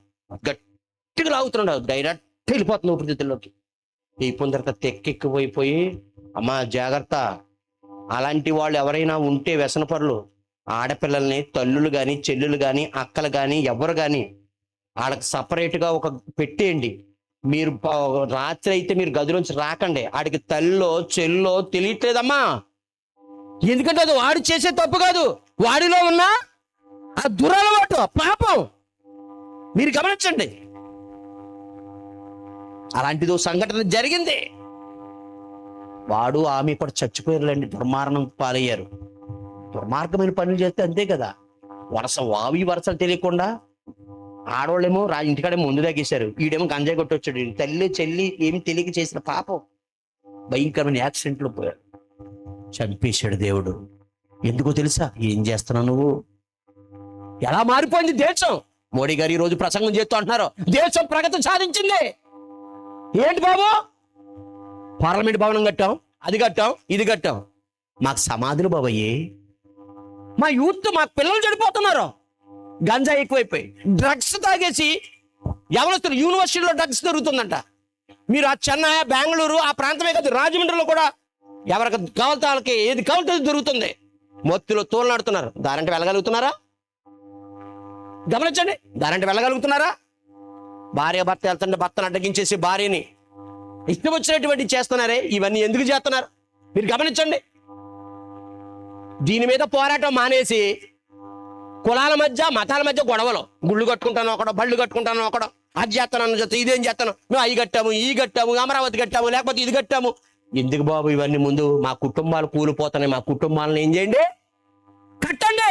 గట్టిగా లాగుతున్నాడు, డైరెక్ట్ వెళ్ళిపోతుంది ఊపిరితిత్తుల్లోకి. అయిపోయిన తర్వాత తెక్కెక్కిపోయిపోయి అమ్మా జాగ్రత్త. అలాంటి వాళ్ళు ఎవరైనా ఉంటే వ్యసనపరులు, ఆడపిల్లల్ని తల్లులు కానీ, చెల్లులు కానీ, అక్కలు కానీ, ఎవరు కానీ వాళ్ళకి సపరేట్గా ఒక పెట్టేయండి. మీరు రాత్రి అయితే మీరు గదిలోంచి రాకండి. ఆడికి తల్లో చెల్లో తెలియట్లేదమ్మా. ఎందుకంటే అది వాడు చేసే తప్పు కాదు, వాడిలో ఉన్న ఆ దురలవాటు, పాపం. మీరు గమనించండి. అలాంటిదో సంఘటన జరిగింది. వాడు ఆమె కూడా చచ్చిపోయారులేండి, దుర్మార్గం పాలయ్యారు. దుర్మార్గమైన పనులు చేస్తే అంతే కదా. వావి వరసలు తెలియకుండా ఆడవాళ్ళేమో ఇంటికాడేమో ముందు దాగేశారు, ఈడేమో గంజాయి కొట్టొచ్చాడు. తల్లి చెల్లి ఏమి తెలియక చేసిన పాపం భయంకరమైన యాక్సిడెంట్లో పోయాడు, చంపేశాడు దేవుడు. ఎందుకో తెలుసా? ఏం చేస్తున్నావు నువ్వు? ఎలా మారిపోయింది దేశం. మోడీ గారు ఈ రోజు ప్రసంగం చేస్తూ అంటున్నారు దేశం ప్రగతి సాధించింది. ఏంటి బాబు, పార్లమెంట్ భవనం కట్టాం, అది కట్టాం, ఇది కట్టాం. మాకు సమాధులు బాబయ్యే. మా యూత్, మా పిల్లలు చెడిపోతున్నారు. గంజా ఎక్కువైపోయి డ్రగ్స్ తాగేసి ఎవరొస్తారు. యూనివర్సిటీలో డ్రగ్స్ దొరుకుతుందంట. మీరు ఆ చెన్నై, బెంగళూరు ఆ ప్రాంతమే కాదు, రాజమండ్రిలో కూడా ఎవరికి కావాలితే వాళ్ళకి ఏది కావాలితే దొరుకుతుంది. మొత్తులో తోలనాడుతున్నారు. దారంటే వెళ్ళగలుగుతున్నారా? గమనించండి, దారంటే వెళ్ళగలుగుతున్నారా? భార్య భర్త వెళ్తుంటే భర్తను అడ్డగించేసి భార్యని ఇష్టం వచ్చినటువంటి చేస్తున్నారే. ఇవన్నీ ఎందుకు చేస్తున్నారు మీరు గమనించండి. దీని మీద పోరాటం మానేసి కులాల మధ్య, మతాల మధ్య గొడవలు. గుళ్ళు కట్టుకుంటాను ఒకడు, బళ్ళు కట్టుకుంటాను ఒకడు, అది చేస్తాను చెప్తే ఇదేం చేస్తాను, మేము అవి కట్టాము, ఈ కట్టాము, అమరావతి కట్టాము, లేకపోతే ఇది కట్టాము. ఎందుకు బాబు ఇవన్నీ? ముందు మా కుటుంబాలు కూలిపోతున్నాయి. మా కుటుంబాలను ఏం చేయండి, కట్టండి.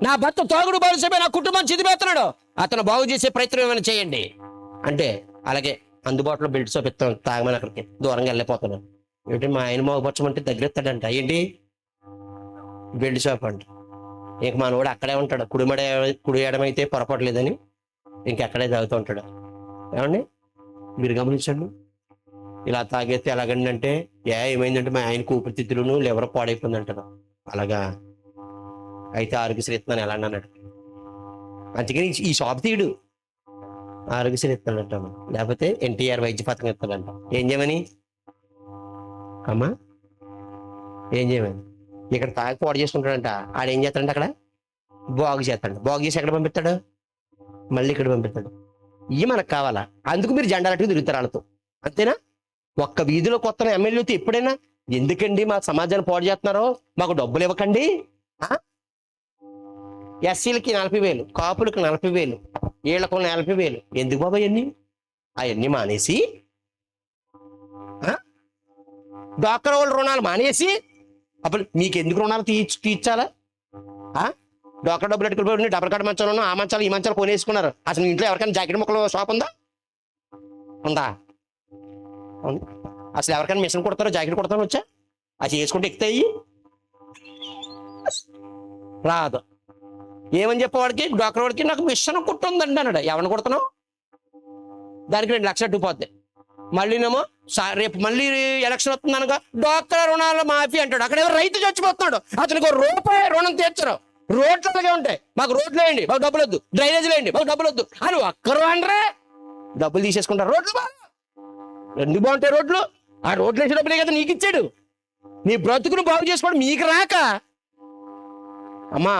నా భర్త తోగుడు భవిష్యమే నా కుటుంబాన్ని చిదిపేస్తున్నాడు, అతను బాగు చేసే ప్రయత్నం ఏమైనా చేయండి అంటే అలాగే అందుబాటులో బెల్ట్ షాప్ ఇస్తాను, తాగమని అక్కడికి దూరంగా వెళ్ళిపోతున్నాను. ఏంటి మా ఆయన మోగపరచమంటే దగ్గర ఎత్తాడంట. ఏంటి బెల్ట్ షాప్ అంట. ఇంక మనోడు అక్కడే ఉంటాడు. కుడి ఎడమైతే పొరపాటు లేదని ఇంకెక్కడే తాగుతూ ఉంటాడు. ఏమండి మీరు గమనించండి. ఇలా తాగేస్తే ఎలాగండి అంటే ఏమైందంటే మా ఆయనకు ఊపిరితిత్తులను లివర్ పాడైపోయింది అంటారు. అలాగా అయితే ఆరోగ్యశ్రీ ఇస్తున్నాను ఎలా అన్నాడు. అందుకని ఈ షాప్ తీయడు, ఆరోగ్యశ్రీ ఇస్తాడంటాను, లేకపోతే ఎన్టీఆర్ వైద్య పథకం ఇస్తాడంట. ఏం చేయమని అమ్మా, ఏం చేయమని? ఇక్కడ తాగి పాడు చేసుకుంటాడంట. ఆడేం చేస్తాడంటే అక్కడ బాగు చేస్తాడు. బాగు చేసి ఎక్కడ పంపిస్తాడు? మళ్ళీ ఇక్కడ పంపిస్తాడు. ఇవి మనకు కావాలా? అందుకు మీరు జెండాలట్టుకు తిరుగుతారు వాళ్ళతో, అంతేనా? ఒక్క వీధిలో కొత్త ఎమ్మెల్యేతో ఎప్పుడైనా ఎందుకండి మా సమాజాన్ని పాడు చేస్తున్నారో, మాకు డబ్బులు ఇవ్వకండి. ఎస్సీలకి 40,000, కాపులకు 40,000, వీళ్ళకు 40,000. ఎందుకు బాబా అవన్నీ మానేసి డాక్టర్ వాళ్ళ రుణాలు మానేసి అప్పుడు మీకు ఎందుకు రుణాలు తీర్చాలా? డాక్టర్ డబ్బులు ఎట్టుకుపోయి డబ్బులు కట్ట మంచాలను ఆ మంచాలు ఈ మంచాలు కొనేసుకున్నారు. అసలు ఇంట్లో ఎవరికైనా జాకెట్ ముక్కలు షాప్ ఉందా? అసలు ఎవరికైనా మిషన్ కుడతారో, జాకెట్ కుడతారో వచ్చా? అది చేసుకుంటే ఎక్కుతాయి రాదు. ఏమని చెప్పేవాడికి, డాక్టర్ వాడికి నాకు మిషన్ కుట్టుందండి అన్నాడు. ఎవరిని కుడతావు? దానికి 2 లక్షలు అట్టుకుపోద్ది. మళ్ళీనేమో రేపు మళ్ళీ ఎలక్షన్ వస్తుంది అనగా డాక్టర్ రుణాలు మాఫీ అంటాడు. అక్కడ ఎవరు రైతు చచ్చిపోతున్నాడు, అతనికి ₹1 రుణం తీర్చరు. రోడ్లు అలాగే ఉంటాయి. మాకు రోడ్లు వేయండి, మాకు డబ్బులు వద్దు. డ్రైనేజీలు వేయండి, మాకు డబ్బులు వద్దు అని ఒక్కరు అనరే. డబ్బులు తీసేసుకుంటారు. రోడ్లు బాగా ఎందుకు బాగుంటాయి రోడ్లు? ఆ రోడ్లు వేసే డబ్బులే కదా నీకు ఇచ్చాడు. నీ బ్రతుకును బాగు చేసుకోవడం మీకు రాక. అమ్మా,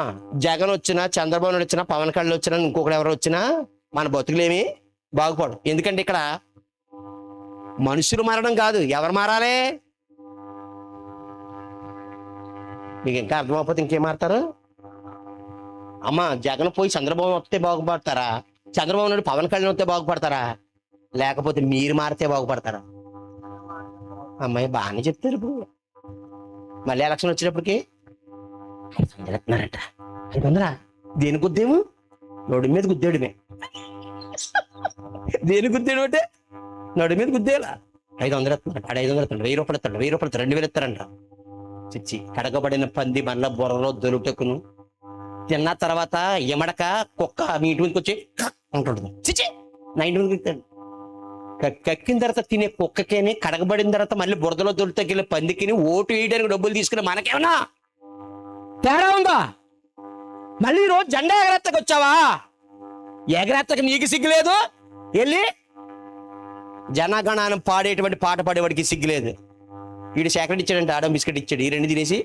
జగన్ వచ్చినా, చంద్రబాబు నాయుడు వచ్చినా, పవన్ కళ్యాణ్ వచ్చినా, ఇంకొకరు ఎవరు వచ్చినా మన బతుకులేమి బాగుపడు. ఎందుకంటే ఇక్కడ మనుషులు మారడం కాదు, ఎవరు మారాలి? మీకు ఇంకా అర్థమైపోతే ఇంకేం మారుతారు? అమ్మా, జగన్ పోయి చంద్రబాబు వస్తే బాగుపడతారా? చంద్రబాబు నాయుడు పవన్ కళ్యాణ్ వస్తే బాగుపడతారా? లేకపోతే మీరు మారితే బాగుపడతారా? అమ్మాయి బాగానే చెప్తారు. ఇప్పుడు మళ్ళీ ఎలక్షన్ వచ్చేటప్పటికి 500 దేని గుద్దేము? నోడి మీద గుద్దేడుమే. దేని గుద్దేడు అంటే నోడి మీద గుద్దేలా. 500 ఎత్తున్నాడు, 500 ఎత్తాడు, 1000 రూపాయలు ఎత్తాడు, 1000 రూపాయలు 2000 ఎత్తారంట. చిచ్చి, కడగబడిన పంది మళ్ళా బుర్రలో దొరుకుటకును తిన్న తర్వాత ఎమడక కుక్క మీ ఇంటి మీదకి వచ్చి ఉంటుంటుంది. చిచ్చి, నా ఇంటి మీదకి ఎత్తాడు. కక్కిన తర్వాత తినే కుక్కకేని, కడగబడిన తర్వాత మళ్ళీ బురదలో దొరుకుతగిలే పందికిని ఓటు వేయడానికి డబ్బులు తీసుకుని మనకేమన్నా తేడా ఉందా? మళ్ళీ రోజు జెండా ఎగరేత్తకు వచ్చావా? ఎగరేత్తకు నీకు సిగ్గులేదు? వెళ్ళి జనగణానం పాడేటువంటి పాట పాడేవాడికి సిగ్గులేదు. వీడు చాక్లెట్ ఇచ్చాడంట, ఆడో బిస్కెట్ ఇచ్చాడు. ఈ రెండు తినేసి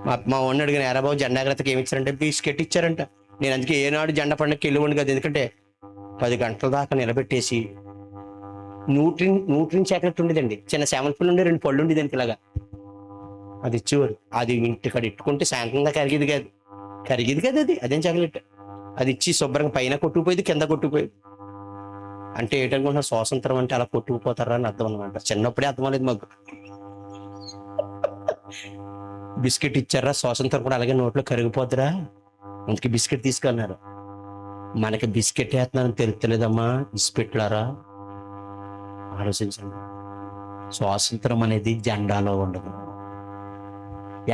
మా వాడిని అడిగిన, ఎరా బాబు జెండా ఎగరేత్తకు ఏమి ఇచ్చారంటే బిస్కెట్ ఇచ్చారంట. నేను అందుకే ఏనాడు జెండా పండుగకి వెళ్ళివ్వండి కదా, ఎందుకంటే 10 గంటల దాకా నిలబెట్టేసి న్యూట్రిన్ చాక్లెట్ ఉండేదండి. చిన్న శామల్పల్లి ఉండే 2 పళ్ళు ఉండేదానికి ఇలాగా, అది ఇచ్చేవారు. అది ఇంటికాడ ఇట్టుకుంటే సాయంత్రం దాకా కరిగేది కాదు అది. అదేం చాక్లెట్. అది ఇచ్చి శుభ్రంగా పైన కొట్టుకుపోయేది, కింద కొట్టుకుపోయేది. అంటే ఏంటనుకుంటున్నా, స్వాతంత్రం అంటే అలా కొట్టుకుపోతారా అని అర్థం అనమాట. చిన్నప్పుడే అర్థం లేదు మాకు. బిస్కెట్ ఇచ్చారా, స్వాతంత్రం కూడా అలాగే నోట్లో కరిగిపోద్దురా, అందుకే బిస్కెట్ తీసుకున్నారు. మనకి బిస్కెట్ వేస్తున్నారని తెలుస్తలేదమ్మా బిస్కెట్లారా. ఆలోచించండి. స్వాతంత్రం అనేది జెండాలో ఉండదు,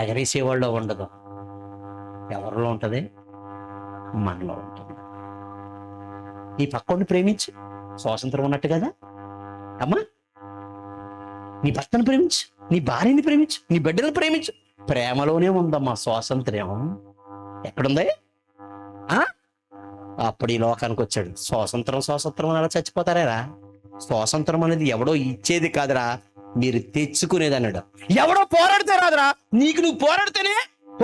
ఎగరేసేవాళ్ళలో ఉండదు. ఎవరిలో ఉంటుంది? మనలో ఉంటుంది. నీ పక్కని ప్రేమించు, స్వాతంత్రం ఉన్నట్టు కదా. అమ్మా, నీ భర్తను ప్రేమించు, నీ భార్యని ప్రేమించు, నీ బిడ్డను ప్రేమించు. ప్రేమలోనే ఉందమ్మా స్వాతంత్ర్యం. ఎక్కడుంది? అప్పుడు ఈ లోకానికి వచ్చాడు. స్వాతంత్రం అని అలా చచ్చిపోతారా? స్వాతంత్రం అనేది ఎవడో ఇచ్చేది కాదురా, మీరు తెచ్చుకునేది అన్నాడు. ఎవడో పోరాడితే రాదురా, నీకు నువ్వు పోరాడితేనే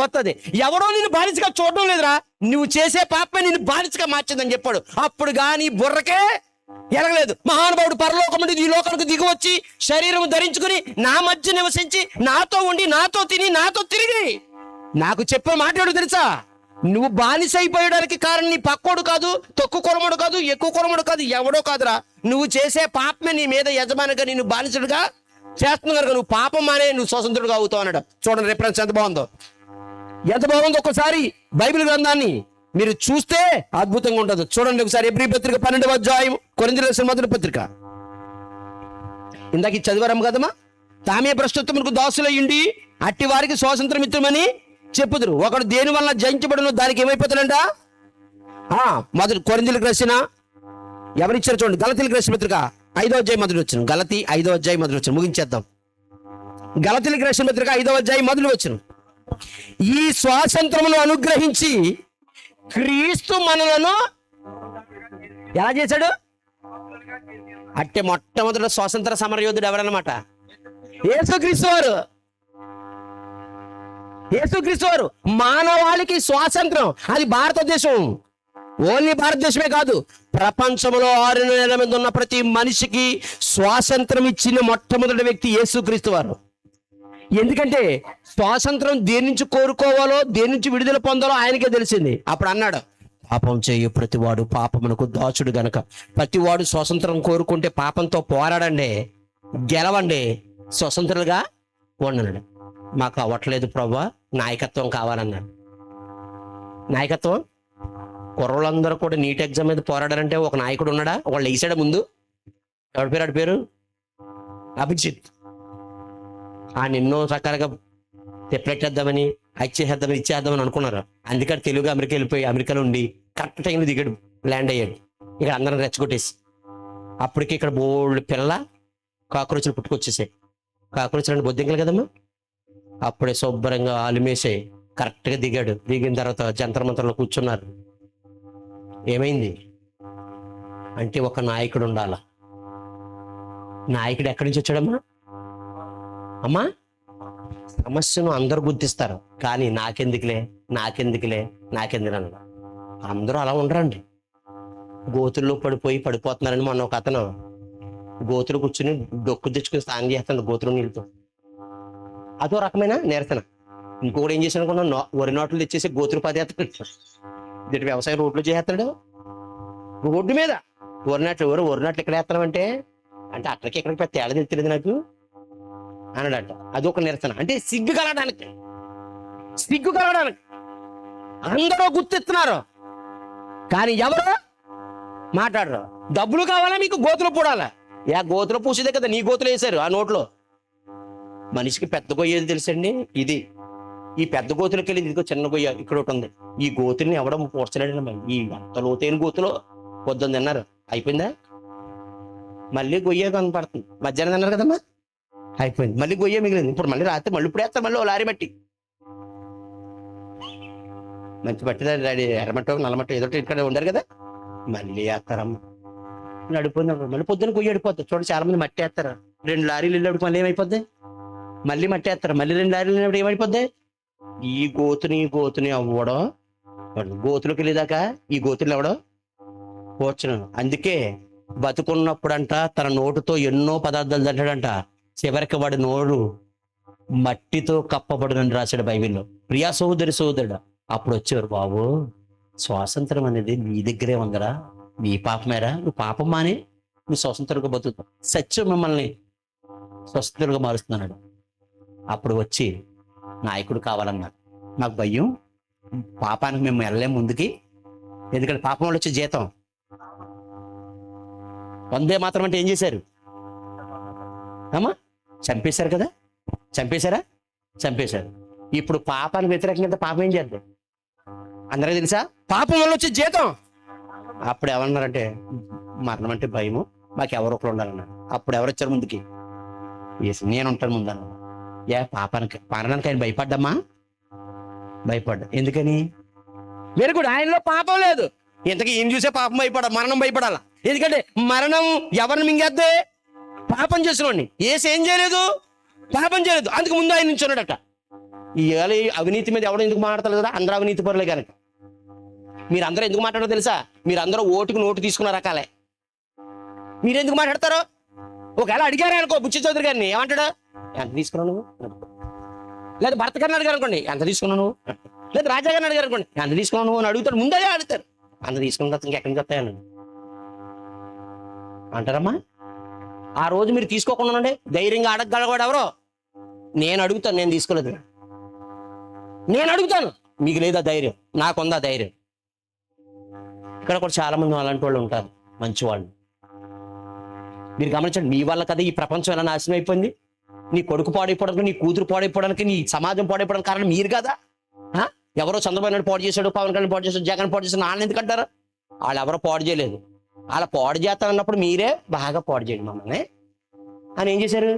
వస్తుంది. ఎవడో నిన్ను బానిసగా చూడడం లేదురా, నువ్వు చేసే పాపమే నిన్ను బానిసగా మార్చిందని చెప్పాడు. అప్పుడు కానీ బుర్రకే ఎరగలేదు. మహానుభావుడు పరలోకం నుండి ఈ లోకానికి దిగి వచ్చి శరీరం ధరించుకుని నా మధ్య నివసించి నాతో ఉండి నాతో తిని నాతో తిరిగి నాకు చెప్పిన మాట్లాడు తెలుసా? నువ్వు బానిస అయిపోయడానికి కారణం నీ పక్కోడు కాదు, తక్కువ కొరముడు కాదు, ఎక్కువ కొరముడు కాదు, ఎవడో కాదురా, నువ్వు చేసే పాపమే నీ మీద యజమానిగా నిన్ను బానిసడుగా చేస్తున్నా కనుక నువ్వు పాపం మానే నువ్వు స్వతంత్రుడుగా అవుతావు అన్నాడు. చూడండి రిఫరెన్స్ ఎంత బాగుందో, ఎంత బాగుందో. ఒక్కసారి బైబిల్ గ్రంథాన్ని మీరు చూస్తే అద్భుతంగా ఉంటుంది. చూడండి ఒకసారి ఎబ్రీ పత్రిక 12వ అధ్యాయం, కొరింథీయులకు రాసిన మొదటి పత్రిక. ఇందాక చదివారమ్మ కదమ్మా, తామే భ్రష్టత్వమునకు దాసులయ్యుండి అట్టి వారికి స్వాతంత్రం ఇద్దామని చెప్పుదురు. ఒకడు దేని వల్ల జయించబడును దానికి ఏమైపోతాడంట? మొదటి కొరింథీయులకు రాసిన, ఎవరిచ్చారు చూడండి, గలతీయులకు రాసిన పత్రిక 5వ అధ్యాయం మొదలు వచ్చిన, గలతీ 5వ అధ్యాయం మొదలు వచ్చిన, ముగించేద్దాం. గలతీయులకు రాసిన పత్రిక 5వ అధ్యాయం మొదలు వచ్చిన, ఈ స్వాతంత్రమును అనుగ్రహించి క్రీస్తు మనలను ఎలా చేశాడు? అంటే మొట్టమొదటి స్వాతంత్ర సమరయోధుడు ఎవరన్నమాట? యేసుక్రీస్తు వారు. యేసుక్రీస్తు వారు మానవాళికి స్వాతంత్రం. అది భారతదేశం, ఓన్లీ భారతదేశమే కాదు, ప్రపంచంలో 6 నెలల మీద ఉన్న ప్రతి మనిషికి స్వాతంత్రం ఇచ్చిన మొట్టమొదటి వ్యక్తి యేసుక్రీస్తు వారు. ఎందుకంటే స్వాతంత్రం దేని నుంచి కోరుకోవాలో, దేని నుంచి విడుదల పొందాలో ఆయనకే తెలిసింది. అప్పుడు అన్నాడు, పాపం చేయు ప్రతివాడు పాపమునకు దాచుడు గనక. ప్రతివాడు స్వాతంత్రం కోరుకుంటే పాపంతో పోరాడండి, గెలవండి, స్వతంత్రులుగా ఉండనండి. మాకు అవ్వట్లేదు ప్రభువా, నాయకత్వం కావాలన్నాడు. నాయకత్వం, కుర్రలందరూ కూడా నీట్ ఎగ్జామ్ మీద పోరాడారంటే ఒక నాయకుడు ఉన్నాడా? వాళ్ళు వేసాడా ముందు? ఎవడి పేరు? ఆడి పేరు అభిజిత్. ఆయన ఎన్నో రకాలుగా తెప్పెట్టేద్దామని, ఇచ్చేద్దామని అనుకున్నారు. అందుకని తెలుగు అమెరికా వెళ్ళిపోయి అమెరికాలో ఉండి కరెక్ట్ టైంలో దిగాడు, ల్యాండ్ అయ్యాడు. ఇక్కడ అందరం రెచ్చగొట్టేసి అప్పటికి ఇక్కడ బోల్డ్ పిల్ల కాక్రోచ్లు పుట్టుకొచ్చేసాయి. కాక్రోచ్లు అంటే బొద్దింకలు కదమ్మా, అప్పుడే శుభ్రంగా ఆలిమేసే కరెక్ట్గా దిగాడు. దిగిన తర్వాత జంతర్ మంతర్లో కూర్చున్నారు. ఏమైంది అంటే ఒక నాయకుడు ఉండాల. నాయకుడు ఎక్కడి నుంచి వచ్చాడమ్మా? అమ్మా, సమస్యను అందరూ గుర్తిస్తారు, కానీ నాకెందుకులే నాకెందుకులే నాకెందుకు అందరూ అలా ఉండరండి. గోతుల్లో పడిపోతున్నారని మొన్న ఒక అతను గోతులు కూర్చుని డొక్కు తెచ్చుకుని స్నానం చేస్తాడు గోతులు నీళ్ళతో. అదో రకమైన నిరసన. ఇంకొకటి ఏం చేశాడు అనుకున్నా, వరి నోట్లు తెచ్చేసి గోతులు పాదేస్తాడు. దీంట్లో వ్యవసాయం రోడ్లు చేస్తాడు, రోడ్డు మీద వరి నాట్లు ఎక్కడ వేస్తామంటే అంటే అక్కడికి ఎక్కడికి పెద్ద తేడా తెలియదు నాకు అన్నాడట. అదొక నిరసన. అంటే సిగ్గు కలగడానికి అందరూ గుర్తిస్తున్నారు, కానీ ఎవరు మాట్లాడరు. డబ్బులు కావాలా మీకు? గోతులు పూడాలా? గోతులు పూసేదే కదా, నీ గోతులు వేశారు ఆ నోట్లో. మనిషికి పెద్ద గొయ్య ఏది తెలుసండి? ఇది. ఈ పెద్ద గోతులకి వెళ్ళి ఇదిగో చిన్న గొయ్య ఇక్కడ ఒకటి ఉంది. ఈ గోతుల్ని ఎవడం పూడ్చలేడు. ఈ అంత లోతైన గోతులో పొద్దున్న తిన్నారు, అయిపోయిందా? మళ్ళీ గొయ్య కనపడుతుంది. మధ్యాహ్నం తిన్నారు కదమ్మా, అయిపోయింది. మళ్ళీ గొయ్య మిగిలింది. ఇప్పుడు మళ్ళీ రాత్రి మళ్ళీ ఇప్పుడు వేస్తారు, మళ్ళీ ఓ లారీ మట్టి, మంచి మట్టి, ఎర్రమట్టో నల్లమట్టో ఏదో ఇక్కడ ఉండరు కదా, మళ్ళీ వేస్తారమ్మా. నడిపోయింది. మళ్ళీ పొద్దున్న గొయ్య అడిపోతుంది. చూడండి, చాలా మంది మట్టి వేస్తారు. 2 లారీలు వెళ్ళినప్పుడు మళ్ళీ ఏమైపోద్ది? మళ్ళీ మట్టి వేస్తారు. మళ్ళీ 2 లారీలు వెళ్ళినప్పుడు ఏమైపోద్ది? ఈ గోతుని అవ్వడం. గోతులోకి వెళ్ళేదాకా ఈ గోతులు అవ్వడం పోర్చును. అందుకే బతుకున్నప్పుడంట తన నోటుతో ఎన్నో పదార్థాలు తింటాడంట. చివరికి వాడి నోరు మట్టితో కప్పబడునని రాశాడు బైబిల్లో. ప్రియా సోదరుడు అప్పుడు వచ్చేవారు, బాబు స్వాతంత్రం అనేది నీ దగ్గరే ఉందరా, నీ పాపమేరా, నువ్వు పాపం మాని నువ్వు స్వతంత్రంగా బతుకుతావు, సత్యం మిమ్మల్ని స్వతంత్రంగా మారుస్తున్నాడు. అప్పుడు వచ్చి నాయకుడు కావాలన్నాడు. నాకు భయం, పాపానికి మేము వెళ్ళలేము ముందుకి, ఎందుకంటే పాపం వాళ్ళు వచ్చే జీతం. వందే మాత్రం అంటే ఏం చేశారు అమ్మా? చంపేశారు కదా, చంపేశారు. ఇప్పుడు పాపానికి వ్యతిరేకంగా పాపం ఏం చేద్దాం? అందరికీ తెలుసా, పాపం వల్ల వచ్చే జీతం. అప్పుడు ఏమన్నారంటే, మరణం అంటే భయము, మాకు ఎవరో ఒకరు ఉండాలన్నారు. అప్పుడు ఎవరు వచ్చారు ముందుకి? నేను ఉంటాను ముందన్న. మరణానికి ఆయన భయపడ్డమ్మా? భయపడ్డా. ఎందుకని? మీరు కూడా ఆయనలో పాపం లేదు. ఇంతకీ ఏం చూసే పాపం మరణం భయపడాలా? ఎందుకంటే మరణం ఎవరిని మింగేద్దే? పాపం చేసినోడిని. ఏం చేయలేదు, పాపం చేయలేదు, అందుకు ముందు ఆయన నుంచి ఉన్నాడట. ఇవాళ అవినీతి మీద ఎవడో ఎందుకు మాట్లాడతారు కదా, అందరూ అవినీతి పరులే కనుక. మీరు అందరూ ఎందుకు మాట్లాడారో తెలుసా? మీరు అందరూ ఓటుకు నోటు తీసుకున్న రకాలే. మీరు ఎందుకు మాట్లాడతారో? ఒకవేళ అడిగారే అనుకో బుచ్చి చౌదరి గారిని, ఏమంటాడు? ఎంత తీసుకున్నావు నువ్వు? లేదా భర్త గారిని అడిగారు అనుకోండి, ఎంత తీసుకున్నావు నువ్వు? లేదా రాజా గారిని అడిగారు అనుకోండి, ఎంత తీసుకున్నావు నువ్వు అని అడుగుతాడు. ముందే అడుగుతారు, అంత తీసుకున్న తర్వాత ఇంకెక్కడి నుంచి వస్తాయని అంటారమ్మా. ఆ రోజు మీరు తీసుకోకుండా ఉండండి, ధైర్యంగా అడగగలవాడు ఎవరో? నేను అడుగుతాను, నేను తీసుకోలేదు, నేను అడుగుతాను. మీకు లేదా ధైర్యం? నాకుందా ధైర్యం. ఇక్కడ కూడా చాలా మంది అలాంటి వాళ్ళు ఉంటారు, మంచి వాళ్ళు. మీరు గమనించండి, మీ వల్ల కదా ఈ ప్రపంచం ఎలా నాశనం అయిపోయింది. నీ కొడుకు పాడైపోవడానికి, నీ కూతురు పాడైపోవడానికి, నీ సమాజం పాడైపోవడానికి కారణం మీరు కదా. ఎవరో చంద్రబాబు నాయుడు పాడు చేశాడు, పవన్ కళ్యాణ్ పాడు చేశాడు, జగన్ పాడు చేశాడు, వాళ్ళని ఎందుకంటారు? వాళ్ళు ఎవరో పాడు చేయలేదు. అలా పాడు చేస్తానన్నప్పుడు మీరే బాగా పాడు చేయండి మమ్మల్ని అని ఏం చేశారు?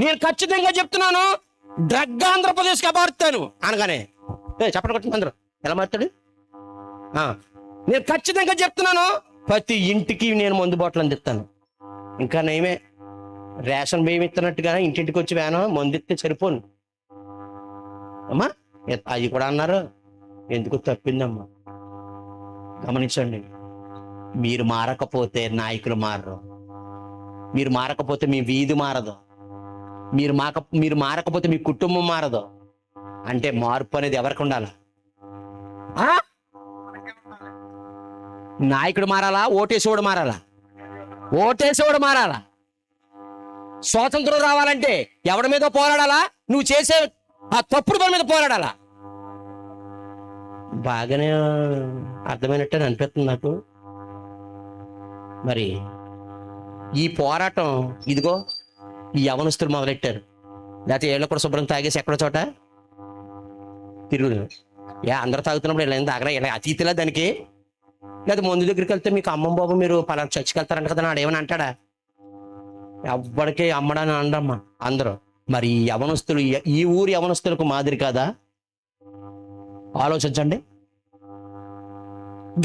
నేను ఖచ్చితంగా చెప్తున్నాను, డ్రగ్ ఆంధ్రప్రదేశ్కి మారుతాను అనగానే చెప్పండి కొట్టింది అందరూ. ఎలా మారుతాడు? నేను ఖచ్చితంగా చెప్తున్నాను, ప్రతి ఇంటికి నేను మందు బాటలు అందిస్తాను. ఇంకా నేమే రేషన్ బియ్యం ఇస్తున్నట్టుగా ఇంటింటికి వచ్చి వేనం మందు ఇస్తే సరిపోను అమ్మా. అది కూడా అన్నారు, ఎందుకు తప్పిందమ్మా. గమనించండి, మీరు మారకపోతే నాయకులు మారరు, మీరు మారకపోతే మీ వీధి మారదు, మీరు మారకపోతే మీ కుటుంబం మారదు. అంటే మార్పు అనేది ఎవరికి ఉండాలి? నాయకుడు మారాలా? ఓటేసేవాడు మారాలా? ఓటేసేవాడు మారాలా? స్వాతంత్రం రావాలంటే ఎవడి మీద పోరాడాలా? నువ్వు చేసే ఆ తప్పుడు పని మీద పోరాడాలా? బాగానే అర్థమైనట్టే అనిపిస్తుంది నాకు. మరి ఈ పోరాటం ఇదిగో ఈ యవనస్తులు మొదలెట్టారు. లేకపోతే ఏళ్ళు కూడా శుభ్రం తాగేసి ఎక్కడో చోట తిరుగుడు. అందరూ తాగుతున్నప్పుడు ఇలా తాగరా, ఇలా అతీతిలా దానికి. లేదా మందు దగ్గరికి వెళ్తే మీకు అమ్మమ్మ బాబు మీరు చర్చికి వెళ్తారంట కదా, నాడు ఏమని అంటాడా? ఎవ్వడికి అమ్మడాని అండమ్మా. అందరూ మరి ఈ యవనస్తులు, ఈ ఊరి యవనస్తులకు మాదిరి కాదా? ఆలోచించండి,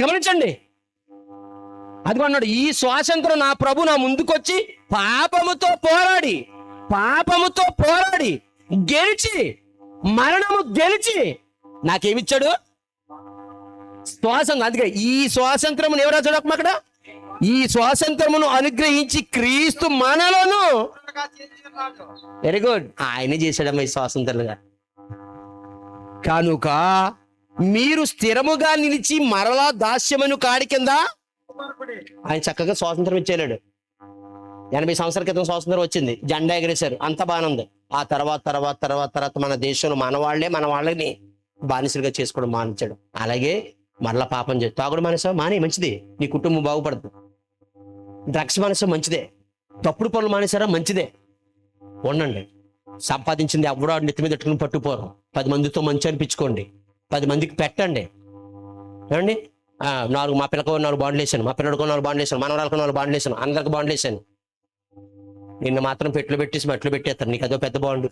గమనించండి. అది అన్నాడు, ఈ స్వాతంత్రం నా ప్రభు నా ముందుకొచ్చి పాపముతో పోరాడి గెలిచి, మరణము గెలిచి నాకేమిచ్చాడు? స్వాతంత్రం. అందుకే ఈ స్వాతంత్రమును ఎవరా చూడకం అక్కడ, ఈ స్వాతంత్రమును అనుగ్రహించి క్రీస్తు మనలను, వెరీ గుడ్, ఆయనే చేశాడమ్మా ఈ స్వాతంత్రంగా. కనుక మీరు స్థిరముగా నిలిచి మరలా దాస్యమును కాడి కింద, ఆయన చక్కగా స్వాతంత్రం ఇచ్చేలాడు. 80 సంవత్సరాల క్రితం స్వాతంత్రం వచ్చింది, జెండా ఎగరేశారు, అంత బాగానే ఉంది. ఆ తర్వాత మన దేశంలో మన వాళ్ళని బానిసలుగా చేసుకోవడం మానించాడు. అలాగే మరలా పాపం చేసి తాగుడు మానేసావు, మానే, మంచిది, నీ కుటుంబం బాగుపడుతుంది. డ్రగ్స్ మానేసావు, మంచిదే. తప్పుడు పనులు మానేసారా, మంచిదే, ఉండండి. సంపాదించింది ఎవడో నెత్తి మీద పెట్టుకుని పట్టుకుపోరు. 10 మందితో మంచి అనిపించుకోండి, 10 మందికి పెట్టండి. ఏమండి, మా పిల్లకో 4 బాండ్లు వేసాను, మా పిల్లడికో 4 బాండ్లు వేసాను, మనవరాలకు 4 బాండ్లు వేసాను, అందరికి బాండ్లు వేసాను. నిన్ను మాత్రం పెట్లు పెట్టేసి మెట్లు పెట్టేస్తారు, నీకు అదో పెద్ద బాండు.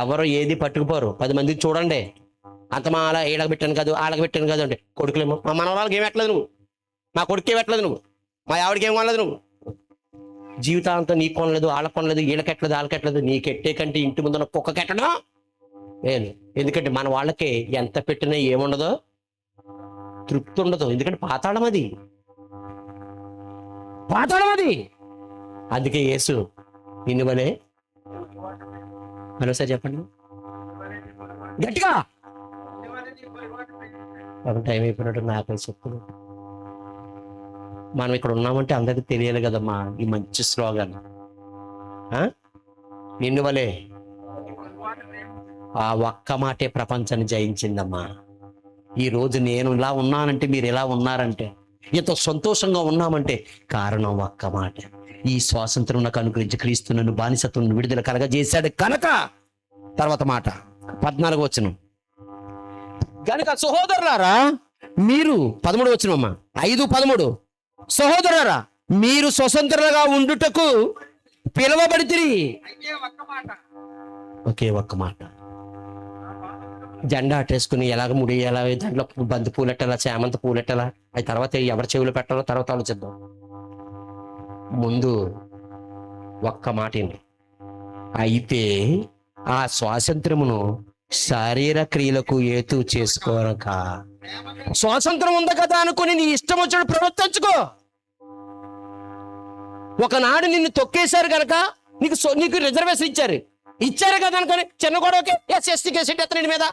ఎవరు ఏది పట్టుకుపోరు. 10 మందికి చూడండి, అంత మా అలా ఈడకు పెట్టాను కాదు, ఆడకు పెట్టాను కాదు అంటే, కొడుకులేమో మా మనవరాలకి ఏం పెట్టలేదు నువ్వు, మా కొడుకు ఏం పెట్టలేదు నువ్వు, మా ఆవిడకి ఏం కొనలేదు నువ్వు. జీవితాంతం నీకు కొనలేదు, వాళ్ళకి కొనలేదు, వీళ్ళకెట్టలేదు, వాళ్ళకెట్టలేదు. నీకెట్టే కంటే ఇంటి ముందున్న కుక్క కెట్టడం నేను. ఎందుకంటే మన వాళ్ళకి ఎంత పెట్టినా ఏముండదో, తృప్తి ఉండదు. ఎందుకంటే పాతాళం అది. అందుకే యేసు నిన్ను వలే, మరోసారి చెప్పండి గట్టిగా, టైం అయిపోయినట్టు నాకు చెప్తున్నాను. మనం ఇక్కడ ఉన్నామంటే అందరికి తెలియాలి కదమ్మా ఈ మంచి స్లోగన్. నిన్ను వలే, ఆ ఒక్క మాటే ప్రపంచాన్ని జయించిందమ్మా. ఈ రోజు నేను ఇలా ఉన్నానంటే, మీరు ఎలా ఉన్నారంటే, ఎంతో సంతోషంగా ఉన్నామంటే కారణం ఒక్క మాట. ఈ స్వాతంత్రం నాకు అనుగ్రహించి క్రీస్తు నన్ను బానిసత్వం విడుదల కలగజేశాడు కనుక. తర్వాత మాట 14వ వచనం, గనుక సహోదరులారా మీరు 13వ వచనమ్మా, 5:13, సహోదరులారా మీరు స్వతంత్రులుగా ఉండుటకు పిలువబడితిరి. ఒకే ఒక్క మాట. జెండా అట్టేసుకుని ఎలాగ ముడియాలా, దాంట్లో బంతి పూలెట్టాలా, చామంతి పూలెట్టాలా, అది తర్వాత ఎవరి చెవులు పెట్టాలో తర్వాత ఆలోచిద్దాం. ముందు ఒక్క మాట ఏంటి, అయితే ఆ స్వాతంత్రమును శారీర క్రియలకు ఏతు చేసుకోనక. స్వాతంత్రం ఉంది కదా అనుకుని నీ ఇష్టం వచ్చాడు ప్రవర్తించుకో. ఒకనాడు నిన్ను తొక్కేశారు కనుక నీకు రిజర్వేషన్ ఇచ్చారు కదా అనుకొని చిన్న గొడవకి SST కేసు ఎట్టేస్తాను, ఇంటి మీద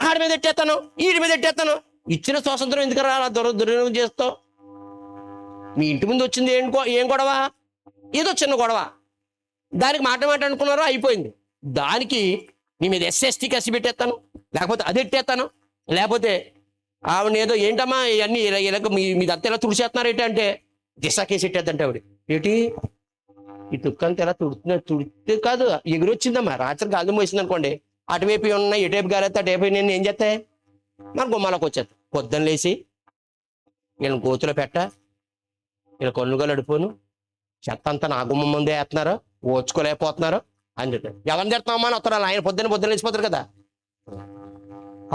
ఆడి మీద ఎట్టేస్తాను, ఈడి మీద ఎట్టేస్తాను. ఇచ్చిన స్వాతంత్రం ఎందుకు అలా దుర్వినియోగం చేస్తావు? మీ ఇంటి ముందు వచ్చింది ఏం గొడవ? ఏదో చిన్న గొడవ, దానికి మాట అనుకున్నారో అయిపోయింది. దానికి నీ మీద SST కేసు పెట్టేస్తాను, లేకపోతే అది ఎట్టేస్తాను, లేకపోతే ఆవిడ ఏదో ఏంటమ్మా ఇవన్నీ ఇలాగ మీ దత్త ఎలా తుడిచేస్తున్నారు ఏంటి అంటే దిశ కేసు ఎట్టేద్దంటే ఆవిడ ఏంటి ఈ తుక్కంతా ఎలా తుడితే కాదు, ఎగురొచ్చిందమ్మా. రాత్రి గాలి మోసింది అనుకోండి, అటువైపు ఉన్నాయి, ఎటువైపు గారైతే అటువైపు నేను ఏం చేస్తాయి, మన గుమ్మాలకు వచ్చేది. పొద్దున్న లేచి వీళ్ళని గోతులో పెట్ట, వీళ్ళ కొనుగోలు అడిపోను, చెత్త అంతా నా గుమ్మం ముందే వేస్తున్నారు, ఓర్చుకోలేకపోతున్నారు అని చెప్పారు. ఎవరిని తిడతామా అని వస్తారు, ఆయన పొద్దున్న లేచిపోతారు కదా.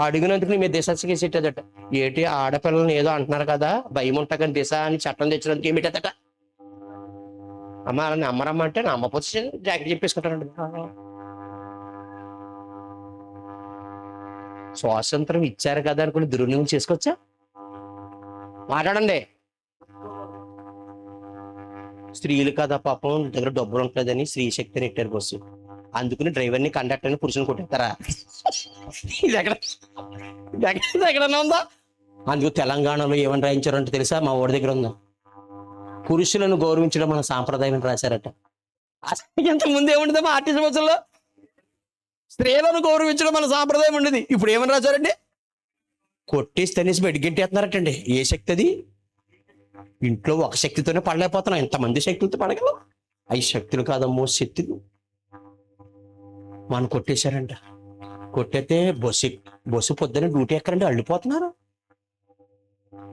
అడిగినందుకు నీ మీద దిశ కేసు పెట్టేదట. ఏటి ఆడపిల్లల్ని ఏదో అంటున్నారు కదా, భయం ఉంటా కానీ దిశ అని చట్టం తెచ్చినందుకు ఏమి పెట్టేదట. అమ్మ అలా అమ్మరమ్మ అంటే నా అమ్మ పొజిషన్ జాకెట్ చెప్పేసుకుంటానండి. స్వాతంత్రం ఇచ్చారు కదా అనుకుని దుర్వినియోగం చేసుకోవచ్చా? మాట్లాడండి. స్త్రీలు కదా పాపం దగ్గర డబ్బులు ఉంటుందని స్త్రీ శక్తిని ఎట్టారు బస్సు, అందుకుని డ్రైవర్ని కండక్టర్ని పురుషుని కొట్టేస్తారా? ఇది ఎక్కడన్నా ఉందా? అందుకు తెలంగాణలో ఏమని రాయించారంటే తెలుసా, మా ఊరి దగ్గర ఉందా, పురుషులను గౌరవించడం మన సాంప్రదాయం రాశారట. ఇంతకుముందు ఏముండదు మా ఆర్టీసీ బస్సుల్లో, స్త్రీలను గౌరవించడం మన సాంప్రదాయం ఉండేది. ఇప్పుడు ఏమని రాశారండి, కొట్టేసి తనేసి బెడ్గెట్టేస్తున్నారటండి. ఏ శక్తి అది? ఇంట్లో ఒక శక్తితోనే పడలేకపోతున్నాం, ఎంతమంది శక్తులతో పడగలం? 5 శక్తులు కాదమ్మో, శక్తులు. మనం కొట్టేశారంట. కొట్టేస్తే బస్సు పొద్దున్న డ్యూటీ ఎక్కడండి, అల్లిపోతున్నారు.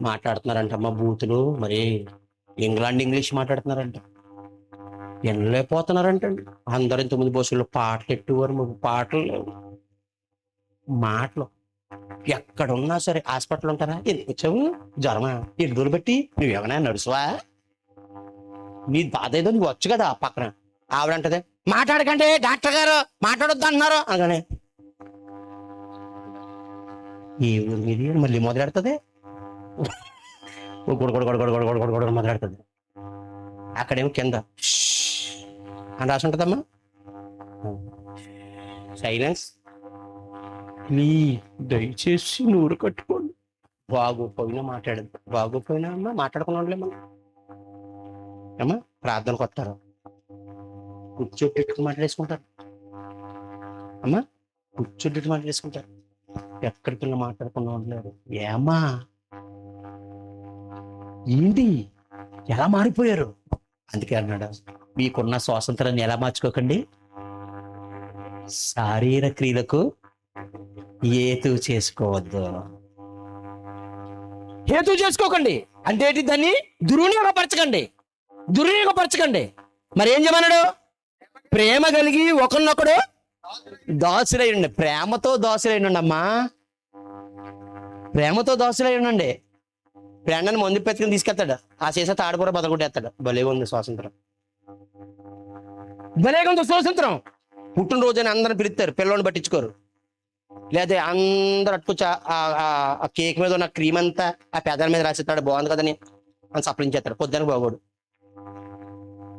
మాట్లాడుతున్నారంట అమ్మ బూతులు, మరి ఇంగ్లాండ్ ఇంగ్లీష్ మాట్లాడుతున్నారంట. వెళ్ళలేకపోతున్నారంటండి. అందరూ ఇంతకుముందు బస్సుల్లో పాటలు ఎట్టువారు, మాకు పాటలు లేవు, మాటలు. ఎక్కడున్నా సరే హాస్పిటల్ ఉంటారా, ఎందుకు వచ్చావు, జ్వరమా, ఎన్ని రోజులు బట్టి, నువ్వేమైనా నడుసువా, నీ బాధ ఏదో నువ్వు వచ్చు కదా. పక్కన ఆవిడంటదే, మాట్లాడకండి డాక్టర్ గారు, మాట్లాడొద్దు అంటున్నారు అనగానే ఏ ఊరు మీది మళ్ళీ మొదలెడుతుంది, మొదలెడుతుంది. అక్కడేమో కింద అని రాసి ఉంటుందమ్మా, సైలెన్స్, దయచేసి నూరు కట్టుకోండి. బాగోపోయినా మాట్లాడదు, బాగోపోయినా అమ్మా మాట్లాడుకుని ఉండలేమా అమ్మా. ప్రార్థనకు వస్తారు, కూర్చోబెట్టుకుని మాట్లాడేసుకుంటారు అమ్మా, కూర్చోబెట్టుకు మాట్లాడేసుకుంటారు. ఎక్కడికి వెళ్ళి మాట్లాడుకున్నా ఉండలేరు. ఏమ్మా ఏంటి ఎలా మారిపోయారు? అందుకే అన్నాడు, మీకున్న స్వాతంత్రాన్ని ఎలా మార్చుకోకండి, శారీర క్రియలకు హేతు చేసుకోవద్దు. హేతు చేసుకోకండి అంటే ఏంటి? దాన్ని దుర్వినియోగపరచకండి, దుర్వినియోగపరచకండి. మరి ఏం చేయమన్నాడు? ప్రేమ కలిగి ఒకరినొకడు దాసులై ఉండండి. ప్రేమతో దాసులై ఉండండి అమ్మా, ప్రేమతో దాసులై ఉండండి. ప్రేమని మందు పెట్టుకుని తీసుకెళ్తాడు, ఆ చేసే తాడుకూర బదలగొట్టేస్తాడు. భలేగా ఉంది స్వాతంత్రం, భలేగా ఉంది స్వాతంత్రం. పుట్టినరోజు అందరిని పిలుస్తారు, పిల్లల్ని పట్టించుకోరు. లేదా అందరు అట్టుకొచ్చి ఆ కేక్ మీద ఉన్న క్రీమ్ అంతా ఆ పెదాల మీద రాసేస్తాడు, బాగుంది కదని అని సప్లించేస్తాడు. పొద్దునకి బాగోడు,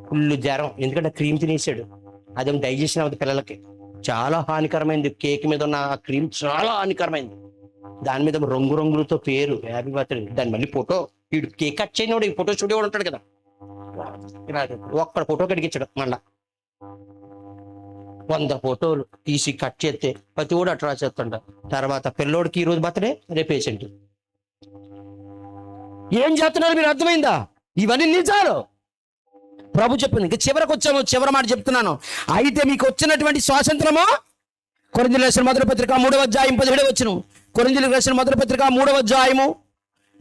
ఫుల్ జ్వరం, ఎందుకంటే క్రీమ్ తినేసాడు. అదేమో డైజెషన్ అవుతుంది పిల్లలకి, చాలా హానికరమైంది. కేక్ మీద ఉన్న ఆ క్రీమ్ చాలా హానికరమైంది. దాని మీద రంగులతో పేరు హ్యాపీ బర్త్డే, దాని మళ్ళీ ఫోటో, వీడు కేక్ కట్ చేయనివాడు ఈ ఫోటో స్టూడియో ఉంటాడు కదా, ఒక్కడ ఫోటో కడిగించాడు. మళ్ళా 100 ఫోటోలు తీసి కట్ చేస్తే ప్రతి కూడా అట్లా చేస్తుంట. తర్వాత పిల్లోడికి ఈ రోజు బర్త్డే, రేపు పేషెంట్. ఏం చేస్తున్నారు మీరు? అర్థమైందా? ఇవన్నీ నిజాలు. ప్రభు చెప్పింది. ఇంకా చివరికి వచ్చాము, చివరి మాట చెప్తున్నాను. అయితే మీకు వచ్చినటువంటి స్వాతంత్రము, కొరింథీయులకు రాసిన మొదటి పత్రిక 3వ అధ్యాయం 17వ వచనం, కొరింథీయులకు రాసిన మొదటి పత్రిక 3వ అధ్యాయము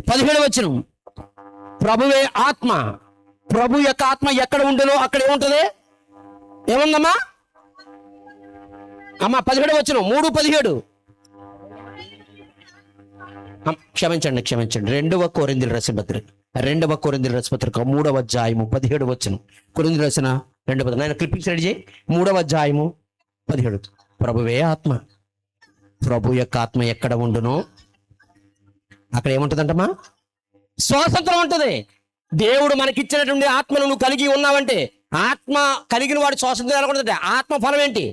17వ వచనం. ప్రభువే ఆత్మ, ప్రభు యొక్క ఆత్మ ఎక్కడ ఉండునో అక్కడ ఏముంటది? ఏముందమ్మా అమ్మా? 17వ వచనం, 3:17. క్షమించండి 2వ కొరింథీయులకు రాసిన పత్రిక 3వ అధ్యాయము 17వ వచనం. కొరింథీయులకు రాసిన 2వ, నేను క్లిప్పింగ్స్ రెడీ చేయి. 3వ అధ్యాయము 17. ప్రభువే ఆత్మ, ప్రభు యొక్క ఆత్మ ఎక్కడ ఉండునో అక్కడ ఏముంటదంటమ్మా? స్వాతంత్రం ఉంటుంది. దేవుడు మనకిచ్చినటువంటి ఆత్మను నువ్వు కలిగి ఉన్నావంటే, ఆత్మ కలిగిన వాడు స్వాతంత్రం ఎలా ఉంటుంది? ఆత్మ ఫలం ఏంటి?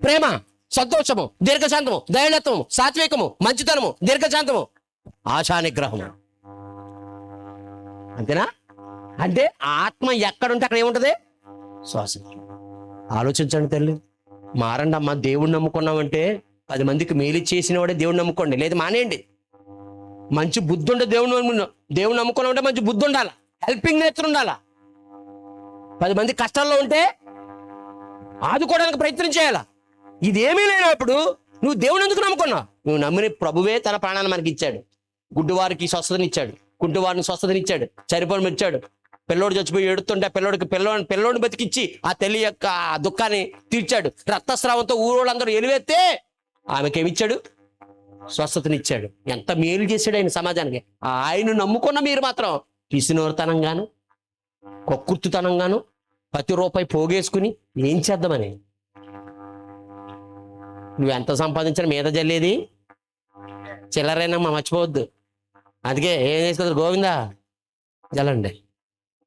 ప్రేమ, సంతోషము, దీర్ఘశాంతము, దయాళత్వము, సాత్వికము, మంచితనము, దీర్ఘశాంతము, ఆశా నిగ్రహము. అంతేనా? అంటే ఆత్మ ఎక్కడుంటే అక్కడ ఏముంటది? స్వాతంత్రం. ఆలోచించండి తల్లి, మారండి అమ్మా. దేవుణ్ణి నమ్ముకున్నామంటే 10 మందికి మేలు చేసిన వాడే దేవుణ్ణి నమ్ముకోండి, లేదు మానేయండి. మంచి బుద్ధి ఉండే దేవుణ్ణి నమ్ముకున్నామంటే మంచి బుద్ధి ఉండాలి, హెల్పింగ్ నేచర్ ఉండాలా. 10 మంది కష్టాల్లో ఉంటే ఆదుకోవడానికి ప్రయత్నం చేయాలా. ఇదేమీ లేనప్పుడు నువ్వు దేవుని ఎందుకు నమ్ముకున్నావు? నువ్వు నమ్మిన ప్రభువే తన ప్రాణాన్ని మనకి ఇచ్చాడు. గుడ్డివారికి స్వస్థతనిచ్చాడు, కుంటివారిని స్వస్థతనిచ్చాడు, చనిపోవడం ఇచ్చాడు. పిల్లోడు చచ్చిపోయి ఏడుతుంటే పిల్లోడిని బతికిచ్చి ఆ తల్లి యొక్క దుఃఖాన్ని తీర్చాడు. రక్తస్రావంతో ఊరోళ్ళందరూ ఎలివేస్తే ఆమెకేమిచ్చాడు? స్వస్థతనిచ్చాడు. ఎంత మేలు చేశాడు ఆయన సమాజానికి. ఆయన నమ్ముకున్న మీరు మాత్రం పిసినోరుతనంగాను, కొక్కుర్తుతనంగాను, ప్రతి రూపాయి పోగేసుకుని ఏం చేద్దామని. నువ్వెంత సంపాదించిన మీద జల్లేది చిల్లరైనా మర్చిపోవద్దు. అందుకే ఏం చేసుకోవద్దు, గోవిందా జల్లండి.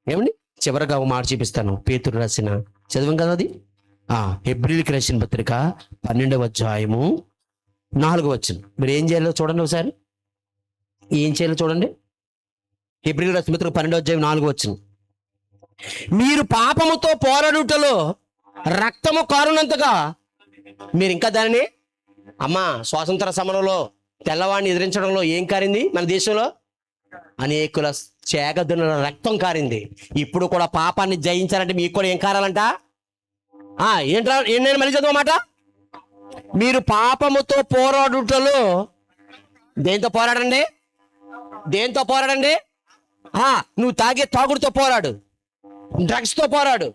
ఏమండి? చివరిగా ఒక మాట చూపిస్తాను. పేతురు రాసిన, చదివాం కదా అది, హెబ్రీయులకు రాసిన పత్రిక 12వ అధ్యాయము 4వ వచనం. మీరు ఏం చేయాలో చూడండి ఒకసారి, ఏం చేయాలో చూడండి. హెబ్రీయులకు రాసిన పత్రిక 12వ అధ్యాయం 4వ వచనం. మీరు పాపముతో పోరాడుటలో రక్తము కారునంతగా మీరు ఇంకా దానిని, అమ్మా స్వాతంత్ర సమరంలో తెల్లవాడిని ఎదిరించడంలో ఏం కారింది? మన దేశంలో అనేకుల చేగదున రక్తం కారింది. ఇప్పుడు కూడా పాపాన్ని జయించాలంటే మీకు కూడా ఏం కారాలంట? నేను మళ్ళీ చదువు. మీరు పాపముతో పోరాడుటలో దేంతో పోరాడండి? నువ్వు తాగే తాగుడుతో పోరాడు. డ్రగ్స్తో పోరాడు.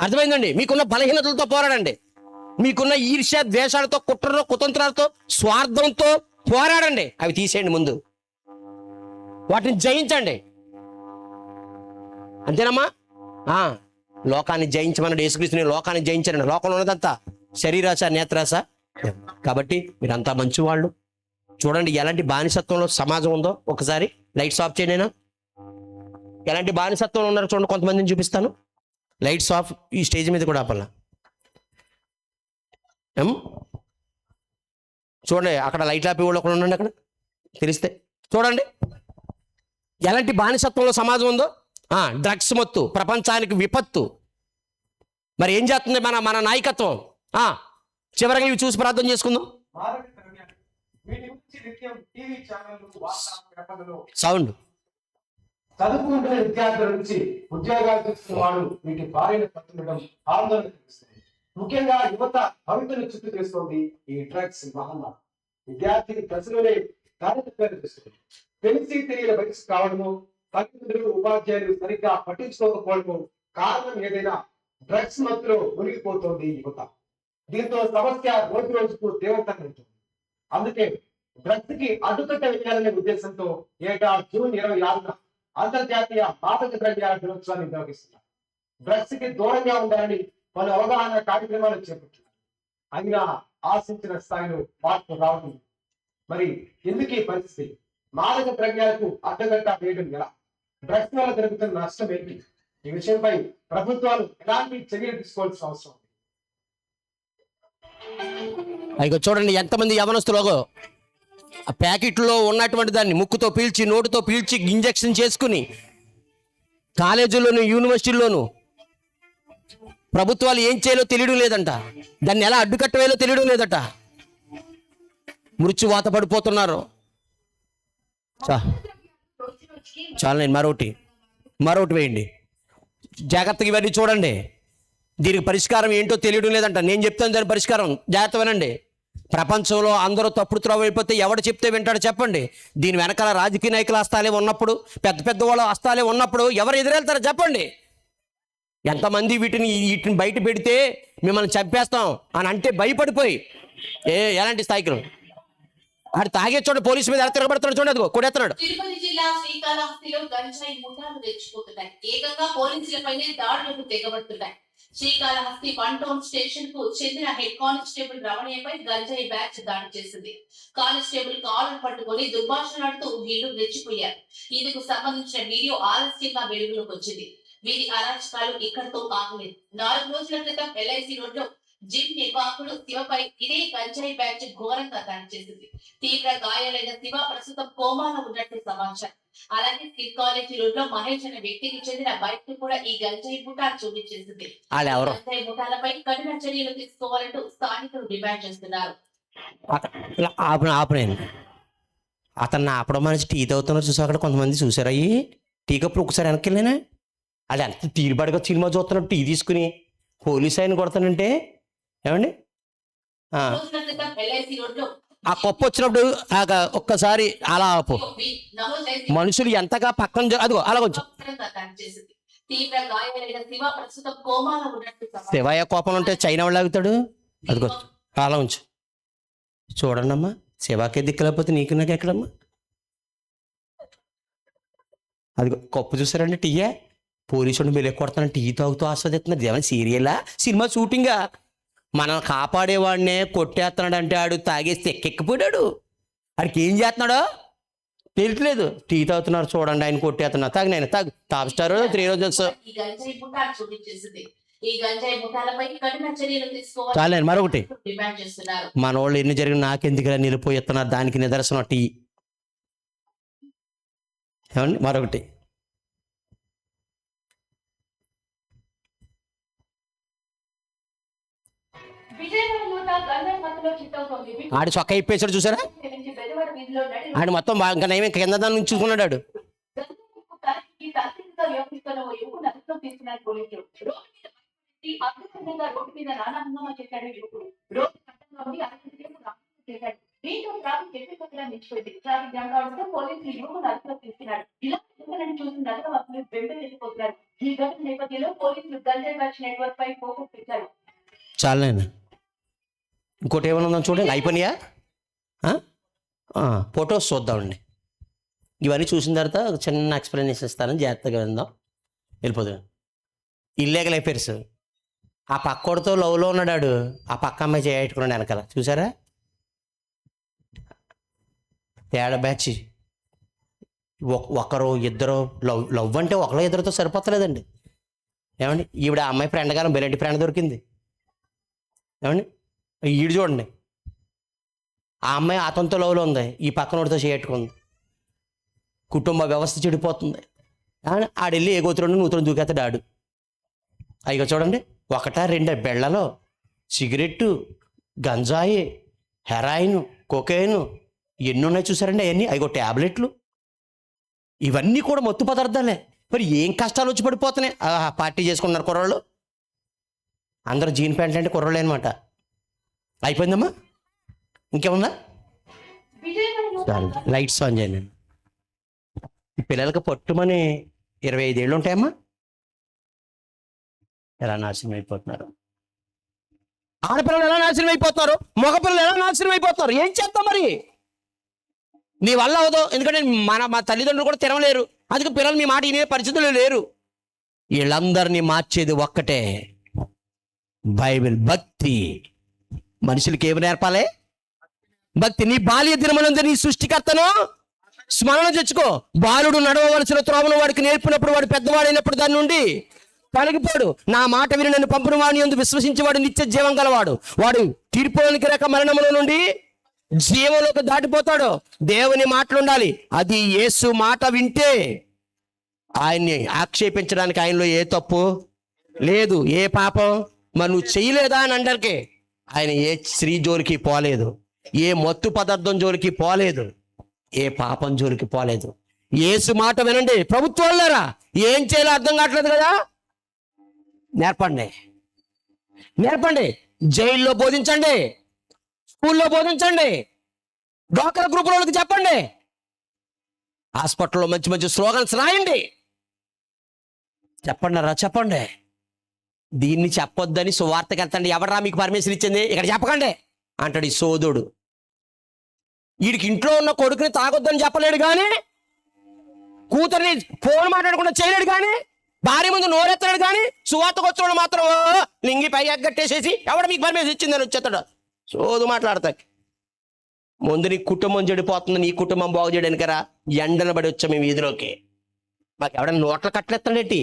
అర్థమైందండి? మీకున్న బలహీనతలతో పోరాడండి. మీకున్న ఈర్ష్య, ద్వేషాలతో, కుట్రలో, కుతంత్రాలతో, స్వార్థంతో పోరాడండి. అవి తీసేయండి ముందు, వాటిని జయించండి. అంతేనమ్మా? లోకాన్ని జయించమన్నాడు యేసుక్రీస్తుని. లోకాన్ని జయించండి. లోకంలో ఉన్నదంతా శరీరాశ, నేత్రాశ. కాబట్టి మీరంతా మంచివాళ్ళు. చూడండి ఎలాంటి బానిసత్వంలో సమాజం ఉందో. ఒకసారి లైట్స్ ఆఫ్ చేయనైనా ఎలాంటి బానిసత్వంలో ఉన్నారో చూడండి. కొంతమందిని చూపిస్తాను. Lights off. ఈ స్టేజ్ మీద కూడా ఆపల్లా. చూడండి అక్కడ లైట్ ఆపి వాళ్ళు ఒకడు ఉండండి అక్కడ తెలిస్తే. చూడండి ఎలాంటి బానిసత్వంలో సమాజం ఉందో. డ్రగ్స్ మత్తు ప్రపంచానికి విపత్తు. మరి ఏం చేస్తుంది మన మన నాయకత్వం? చివరిగా ఇవి చూసి ప్రార్థన చేసుకుందాం. సౌండ్. చదువుకుంటున్న విద్యార్థుల నుంచి ఉద్యోగాలు తీసుకున్నవాడు వీటి బారిన పడుతుండడం ఆందోళన కలిగిస్తుంది. ముఖ్యంగా యువత భవితను చుట్టూ చేస్తోంది ఈ డ్రగ్స్ మహమ్మారి. విద్యార్థిని దశలోనే దారిస్తుంది. తెలిసి తెలియని వయసు కావడము, తల్లిదండ్రులు, ఉపాధ్యాయులు సరిగ్గా పట్టించుకోకపోవడము కారణం ఏదైనా డ్రగ్స్ మత్తులో మునిగిపోతోంది యువత. దీంతో సమస్య రోజు రోజుకు తీవ్రతరం ఉంటుంది. అందుకే డ్రగ్స్ కి అడ్డుకట్ట వేయాలనే ఉద్దేశంతో ఏటా జూన్ 26న అంతర్జాతీయ మాదక ద్రవ్యాల దినోత్సవాన్ని నిర్వహిస్తున్నారు. డ్రగ్స్ కి దూరంగా ఉండాలని పలు అవగాహన కార్యక్రమాలు చేపడుతున్నారు. అయినా ఆశించిన స్థాయిలో మార్పు రావడం. మరి ఎందుకు ఈ పరిస్థితి? మాదక ద్రవ్యాలకు అడ్డగట్ట వేయడం ఎలా? డ్రగ్స్ వల్ల జరుగుతున్న నష్టం ఏంటి? ఈ విషయంపై ప్రభుత్వాలు ఎలాంటి చర్యలు తీసుకోవాల్సిన అవసరం ఉంది. అయ్యో చూడండి ఎంతమంది యవనస్తులు ఆ ప్యాకెట్లో ఉన్నటువంటి దాన్ని ముక్కుతో పీల్చి, నోటుతో పీల్చి ఇంజెక్షన్ చేసుకుని కాలేజీల్లోను, యూనివర్సిటీల్లోను ప్రభుత్వాలు ఏం చేయాలో తెలియడం లేదంట. దాన్ని ఎలా అడ్డుకట్టవేయాలో తెలియడం లేదట. మృత్యువాత పడిపోతున్నారు. చాలా నేను మరొకటి వేయండి. జాగ్రత్తగా ఇవన్నీ చూడండి. దీనికి పరిష్కారం ఏంటో తెలియడం లేదంట. నేను చెప్తాను దాని పరిష్కారం, జాగ్రత్త వినండి. ప్రపంచంలో అందరూ తప్పుడు త్రోవ అయిపోతే ఎవడు చెప్తే వింటాడు చెప్పండి? దీని వెనకాల రాజకీయ నాయకుల హస్తాలే ఉన్నప్పుడు, పెద్ద పెద్ద వాళ్ళ హస్తాలే ఉన్నప్పుడు ఎవరు ఎదురెళ్తారో చెప్పండి? ఎంతమంది వీటిని బయట పెడితే మిమ్మల్ని చంపేస్తాం అని అంటే భయపడిపోయి ఎలాంటి స్థాయికి ఆడు తాగే చూడండి, పోలీసు మీద ఎలా తిరగబడుతున్నాడు చూడండి, అదిగో కొడేస్తున్నాడు. తిరుపతి జిల్లా శ్రీకాళహస్తిలో గంజాయి ముఠాలు తెచ్చిపోతున్నాయి. ఏకంగా పోలీసులపైనే దాడులకు తెగబడుతున్నాయి. శ్రీకాళహస్తి 1 టౌన్ స్టేషన్ కు చెందిన హెడ్ కానిస్టేబుల్ రమణయ్యపై గంజాయి బ్యాచ్ దాడి చేసింది. కానిస్టేబుల్ కాలర్ పట్టుకుని దుర్భాషలాడుతూ వీళ్లు రెచ్చిపోయారు. ఇందుకు సంబంధించిన వీడియో ఆలస్యంగా వెలుగులోకి వచ్చింది. వీరి అరాచకాలు ఇక్కడితో ఆగలేదు. 4 రోజుల క్రితం LIC రోడ్ లో జిమ్ నిర్వాహకుడు శివపై ఇదే గంజాయి బ్యాచ్ ఘోరంగా దాడి చేసింది. తీవ్ర గాయాలైన శివ ప్రస్తుతం కోమాలో ఉన్నట్టు సమాచారం. అలాగే స్కిల్ కాలేజీ రోడ్ లో మహేష్ అనే వ్యక్తికి చెందిన బైక్ ను కూడా ఈ గంజాయి ముఠా చూపించేసింది. గంజాయి ముఠాలపై కఠిన చర్యలు తీసుకోవాలంటూ స్థానికులు డిమాండ్ చేస్తున్నారు. అతన్ని ఆపడం మనిషి టీ తాగుతున్నారు చూసి అక్కడ కొంతమంది చూసారు. అయ్యి టీ కప్పుడు ఒకసారి వెనక్కి వెళ్ళానా అది ఎంత తీరుబడిగా సినిమా చూస్తున్నాడు. టీ తీసుకుని పోలీసు ఆయన కొడతానంటే ఏమండి? ఆ కొప్ప వచ్చినప్పుడు ఒక్కసారి అలా ఆపు. మనుషులు ఎంతగా పక్కన అదిగో అలా కొంచెం శివయ్య కోపం ఉంటే చైనా వాళ్ళు ఆగుతాడు. అదిగో అలా ఉంచు. చూడండి అమ్మా, శివాకే దిక్కులేకపోతే నీకు నాకు ఎక్కడమ్మా? అదిగో కొప్పు చూసారండి. టీయే పోలీసు మీరు కొడతాను, టీ తాగుతూ ఆస్వాదిస్తున్నారు. ఏమైనా సీరియలా, సినిమా షూటింగా? మనం కాపాడేవాడినే కొట్టేస్తున్నాడు అంటే ఆడు తాగేసి ఎక్కెక్కిపోయాడు. ఆడికి ఏం చేస్తున్నాడో తెలియట్లేదు. టీ తాగుతున్నారు చూడండి, ఆయన కొట్టేస్తున్నారు. తాగు నేను తాగు. Top star 3 roses. చాలే మరొకటి, మన వాళ్ళు ఎన్ని జరిగిన నాకెందుకు నిలిపోయిస్తున్నారు, దానికి నిదర్శనం టీ. ఏమండి? మరొకటి ఆడు చొక్క ఇప్పేసాడు చూసారా? ఆడు మొత్తం ఇంకా నయం కింద దాని నుంచి చూసుకున్నాడు. ఆడు దీంతో ట్రాఫిక్ ఎక్కడికక్కడ నిలిచిపోయింది. ట్రాఫిక్ జామ్ కావడంతో పోలీసులు యువకుడు అదుపులోకి తీసుకున్నారు. ఇలా చూసి నగర వాసులు వెంబడి వెళ్ళిపోతున్నారు. ఈ ఘటన నేపథ్యంలో పోలీసులు గంజాయి బ్యాచ్ నెట్వర్క్ పై ఫోకస్ పెట్టారు. చాలా నేను ఇంకోటి ఏమైనా ఉందో చూడండి. అయిపోయినాయా? ఫొటోస్ చూద్దామండి. ఇవన్నీ చూసిన తర్వాత ఒక చిన్న ఎక్స్ప్లెనేషన్ ఇస్తాను, జాగ్రత్తగా విందాం. వెళ్ళిపోదాం. Illegal affairs. ఆ పక్కోడితో లవ్లో ఉన్నాడు, ఆ పక్క అమ్మాయి చేయట్టుకున్నాడు వెనకాల, చూసారా? తేడా బ్యాచ్. ఒకరు ఇద్దరు లవ్ అంటే ఒకరు ఇద్దరితో సరిపోతలేదండి. ఏమండి, ఈవిడ ఆ అమ్మాయి ఫ్రెండ్ గారు బెలెంటి ఫ్రెండ్ దొరికింది. ఏమండి, ఈడు చూడండి, ఆ అమ్మాయి అతనితో లవ్లో ఉంది, ఈ పక్కనోడితో చేయట్టుకుంది. కుటుంబ వ్యవస్థ చెడిపోతుంది. ఆడెళ్ళి ఏ గోతురండి నూతులు దూకేస్తాడు ఆడు. అయ్యో చూడండి, 1-2 బెళ్ళలో సిగరెట్టు, గంజాయి, హెరాయిన్, కొకైన్ ఎన్ని ఉన్నాయి చూసారండి. అవన్నీ అయ్యో ట్యాబ్లెట్లు, ఇవన్నీ కూడా మత్తు పదార్థాలే. మరి ఏం కష్టాలు వచ్చి పడిపోతున్నాయి. పార్టీ చేసుకున్నారు కుర్రాళ్ళు అందరూ. జీన్ ప్యాంట్లు అంటే కుర్రాళ్ళు అనమాట. అయిపోయిందమ్మా, ఇంకేముందా? లైట్స్ ఆన్ చేయండి. ఈ పిల్లలకి పట్టుమని 25 ఏళ్ళు ఉంటాయమ్మా. ఎలా నాశనం అయిపోతున్నారు. ఆడపిల్లలు ఎలా నాశనం అయిపోతున్నారు, మగపిల్లలు ఎలా నాశనం అయిపోతున్నారు. ఏం చేద్దాం మరి? నీ వల్ల అవదో, ఎందుకంటే మా తల్లిదండ్రులు కూడా తినలేరు. అందుకే పిల్లలు మీ మాట వినే పరిస్థితులు లేరు. వీళ్ళందరినీ మార్చేది ఒక్కటే, బైబిల్. భక్తి. మనుషులకి ఏమి నేర్పాలి? భక్తి. నీ బాల్య దినమునందు నీ సృష్టికర్తను స్మరణ తెచ్చుకో. బాలుడు నడవవలసిన త్రోవను వాడికి నేర్పినప్పుడు వాడు పెద్దవాడైనప్పుడు దాని నుండి తొలగిపోడు. నా మాట విని నన్ను పంపిన వాడిని యందు విశ్వసించేవాడు నిత్య జీవం గలవాడు. వాడు తీర్పులోనికి రక మరణముల నుండి జీవంలోకి దాటిపోతాడు. దేవుని మాటలు ఉండాలి. అది యేసు మాట వింటే ఆయన్ని ఆక్షేపించడానికి ఆయనలో ఏ తప్పు లేదు, ఏ పాపం. మరి నువ్వు చేయలేదా అని అందరికీ ఆయన ఏ స్త్రీ జోలికి పోలేదు, ఏ మత్తు పదార్థం జోలికి పోలేదు, ఏ పాపం జోలికి పోలేదు. యేసు మాట వినండి. ప్రభుత్వాలారా ఏం చేయాలో అర్థం కావట్లేదు కదా, నేర్పండి. జైల్లో బోధించండి, స్కూల్లో బోధించండి, డ్వాక్రా గ్రూపుల వాళ్ళకి చెప్పండి, హాస్పిటల్లో మంచి మంచి స్లోగన్స్ రాయండి. చెప్పండి. దీన్ని చెప్పొద్దని సువార్తకి వెళ్తండి. ఎవడరా మీకు పర్మిషన్ ఇచ్చింది, ఇక్కడ చెప్పకండి అంటాడు ఈ సోదుడు. వీడికి ఇంట్లో ఉన్న కొడుకుని తాగొద్దని చెప్పలేడు కానీ, కూతుర్ని ఫోన్ మాట్లాడకుండా చేయలేడు కానీ, భార్య ముందు నోరెత్తలేడు కానీ, సువార్తకు వచ్చిన మాత్రం లింగి పై ఎగ్గట్టేసేసి ఎవడ మీకు పర్మిషన్ ఇచ్చిందని వచ్చేస్తాడు. సోదు మాట్లాడతా. ముందు నీ కుటుంబం చెడిపోతుంది, నీ కుటుంబం బాగు చేయడానికి రా. ఎండన పడి వచ్చాం మేము వీధిలోకి. మాకు ఎవడన్నా నోట్ల కట్టలేస్తాడేంటి?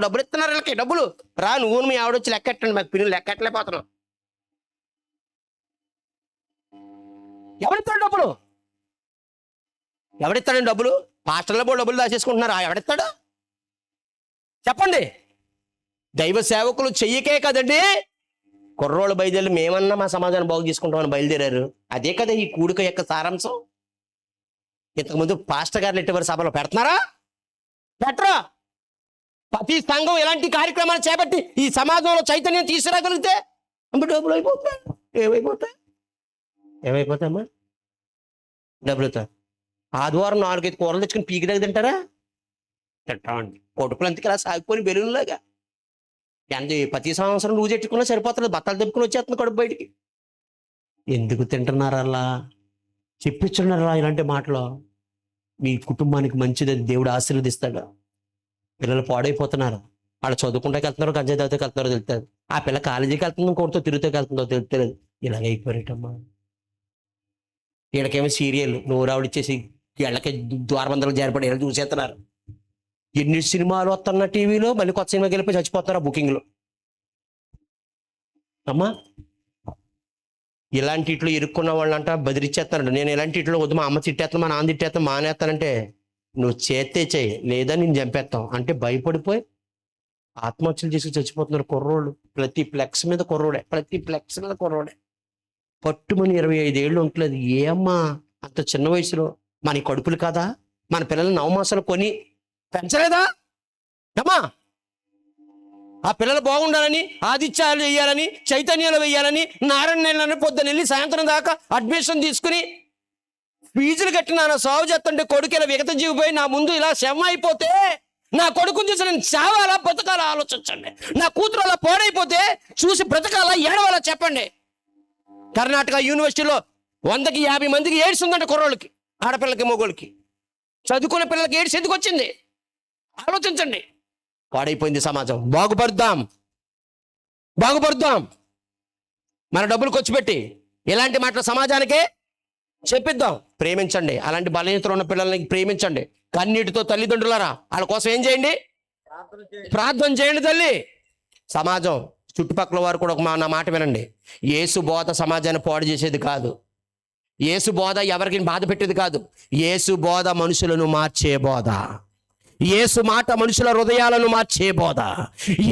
డబ్బులు ఇస్తున్నారు వీళ్ళకి, డబ్బులు రా, నువ్వు మీ ఆవిడొచ్చి లెక్కెట్టండి. మాకు పిల్లలు లెక్కట్లేకపోతున్నాం. ఎవడిస్తాడు డబ్బులు? ఎవడిస్తాడండి డబ్బులు? పాస్టర్ల బోర్డు డబ్బులు దాచేసుకుంటున్నారు. ఎవడిస్తాడు చెప్పండి. దైవ సేవకులు చెయ్యకే కదండి కుర్రోళ్ళు బయలుదేరి మేమన్నా మా సమాజాన్ని బాగు చేసుకుంటామని బయలుదేరారు. అదే కదా ఈ కూడిక యొక్క సారాంశం. ఇంతకుముందు పాస్టర్ గారు ఎటువంటి సభలో పెడుతున్నారా? పెట్టరా? ప్రతి సంఘం ఇలాంటి కార్యక్రమాలు చేపట్టి ఈ సమాజంలో చైతన్యం తీసుకురాగలిగితే డబ్బులు అయిపోతాయి. ఏమైపోతాయమ్మా డబ్బులతో? ఆదివారం 4-5 కూరలు తెచ్చుకుని పీకిదాకా తింటారా? తింటామండి. కొడుకులు అంతకలా సాగిపోయి బెలూన్లాగా. ప్రతి సంవత్సరం రోజు ఎట్టుకున్నా సరిపోతుంది, బట్టలు తెప్పుకుని వచ్చేస్తుంది కడుపు బయటికి. ఎందుకు తింటున్నారు అలా? చెప్పించున్నారా ఇలాంటి మాటలు? మీ కుటుంబానికి మంచిది, దేవుడు ఆశీర్వదిస్తాడు. పిల్లలు పాడైపోతున్నారు. వాళ్ళు చదువుకుంటాకి వెళ్తున్నారు, గంజాయి తాగుతాకి వెళ్తున్నారో తెలుస్తుంది. ఆ పిల్ల కాలేజీకి వెళ్తుందో కొడుతూ తిరుగుతాకి వెళ్తుందో తెలుస్తుంది. ఇలాగైపోయారటమ్మా. వీళ్ళకేమో సీరియల్ నోరావిడిచ్చేసి వీళ్ళకి ద్వారబంధాలకు జారిపడి వీళ్ళు చూసేస్తున్నారు. ఎన్ని సినిమాలు వస్తున్నా టీవీలో, మళ్ళీ కొత్త సినిమాకి వెళ్ళిపోయి చచ్చిపోతున్నారు బుకింగ్లో. అమ్మా ఇలాంటి ఇట్లో ఇరుక్కున్న వాళ్ళంట బెదిరిచ్చేస్తానంట. నేను ఇలాంటి ఇట్లో వద్దు, మా అమ్మ తిట్టేస్తాను, మా నాన్న తిట్టేస్తాను, మానేస్తానంటే నువ్వు చేస్తే చేయి, లేదా నేను చంపేస్తాం అంటే భయపడిపోయి ఆత్మహత్యలు చేసి చచ్చిపోతున్నారు కుర్రోళ్ళు. ప్రతి ఫ్లెక్స్ మీద కుర్రోడే. పట్టుమని 25 ఏళ్ళు ఉంటలేదు. ఏ అమ్మా అంత చిన్న వయసులో? మన కడుపులు కాదా? మన పిల్లలు 9 మాసాలు కొని పెంచలేదా అమ్మా? ఆ పిల్లలు బాగుండాలని, ఆదిత్యాలు వేయాలని, చైతన్యాలు వేయాలని, నారాయణ పొద్దున వెళ్ళి సాయంత్రం దాకా అడ్మిషన్ తీసుకుని ఫీజులు కట్టిన సాగు చేస్తుంటే కొడుకు ఇలా విగత జీవిపోయి నా ముందు ఇలా శవం అయిపోతే నా కొడుకుని చూసి నేను చావాలా బ్రతకాలా ఆలోచించండి. నా కూతురు అలా పాడైపోతే చూసి బ్రతకాలా ఏడవాలా చెప్పండి. కర్ణాటక యూనివర్సిటీలో 100కి 50 మందికి ఎయిడ్స్ ఉందంట, కుర్రోళ్ళకి, ఆడపిల్లకి, మొగోళ్ళకి. చదువుకున్న పిల్లలకి ఎయిడ్స్ ఎందుకు వచ్చింది ఆలోచించండి. పాడైపోయింది సమాజం. బాగుపడదాం. మన డబ్బులు ఖర్చు పెట్టి ఇలాంటి మాటలు సమాజానికే చెప్పిద్దాం. ప్రేమించండి, అలాంటి బలహీనతలు ఉన్న పిల్లల్ని ప్రేమించండి. కన్నీటితో తల్లిదండ్రులారా వాళ్ళ కోసం ఏం చేయండి? ప్రార్థన చేయండి తల్లి. సమాజం చుట్టుపక్కల వారు కూడా నా మాట వినండి. యేసు బోధ సమాజాన్ని పాడు చేసేది కాదు. యేసు బోధ ఎవరికి బాధ పెట్టేది కాదు. యేసు బోధ మనుషులను మార్చే బోధ. యేసు మాట మనుషుల హృదయాలను మార్చే బోధ.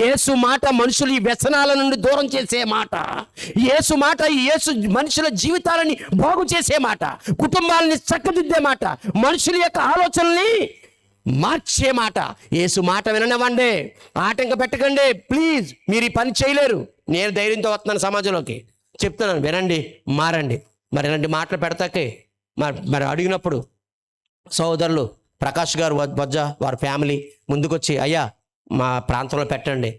యేసు మాట మనుషులు ఈ వ్యసనాల నుండి దూరం చేసే మాట. యేసు మాట మనుషుల జీవితాలని బాగు చేసే మాట, కుటుంబాలని చక్కదిద్దే మాట, మనుషుల యొక్క ఆలోచనల్ని మార్చే మాట. యేసు మాట విననివ్వండి, ఆటంక పెట్టకండి. ప్లీజ్, మీరు ఈ పని చేయలేరు. నేను ధైర్యంతో వస్తున్నాను సమాజంలోకి, చెప్తున్నాను వినండి, మారండి. మరి ఇలాంటి మాటలు పెడతాకే మరి అడిగినప్పుడు సోదరులు ప్రకాష్ గారు వద్ద వారి ఫ్యామిలీ ముందుకొచ్చి, అయ్యా మా ప్రాంతంలో పెట్టండి,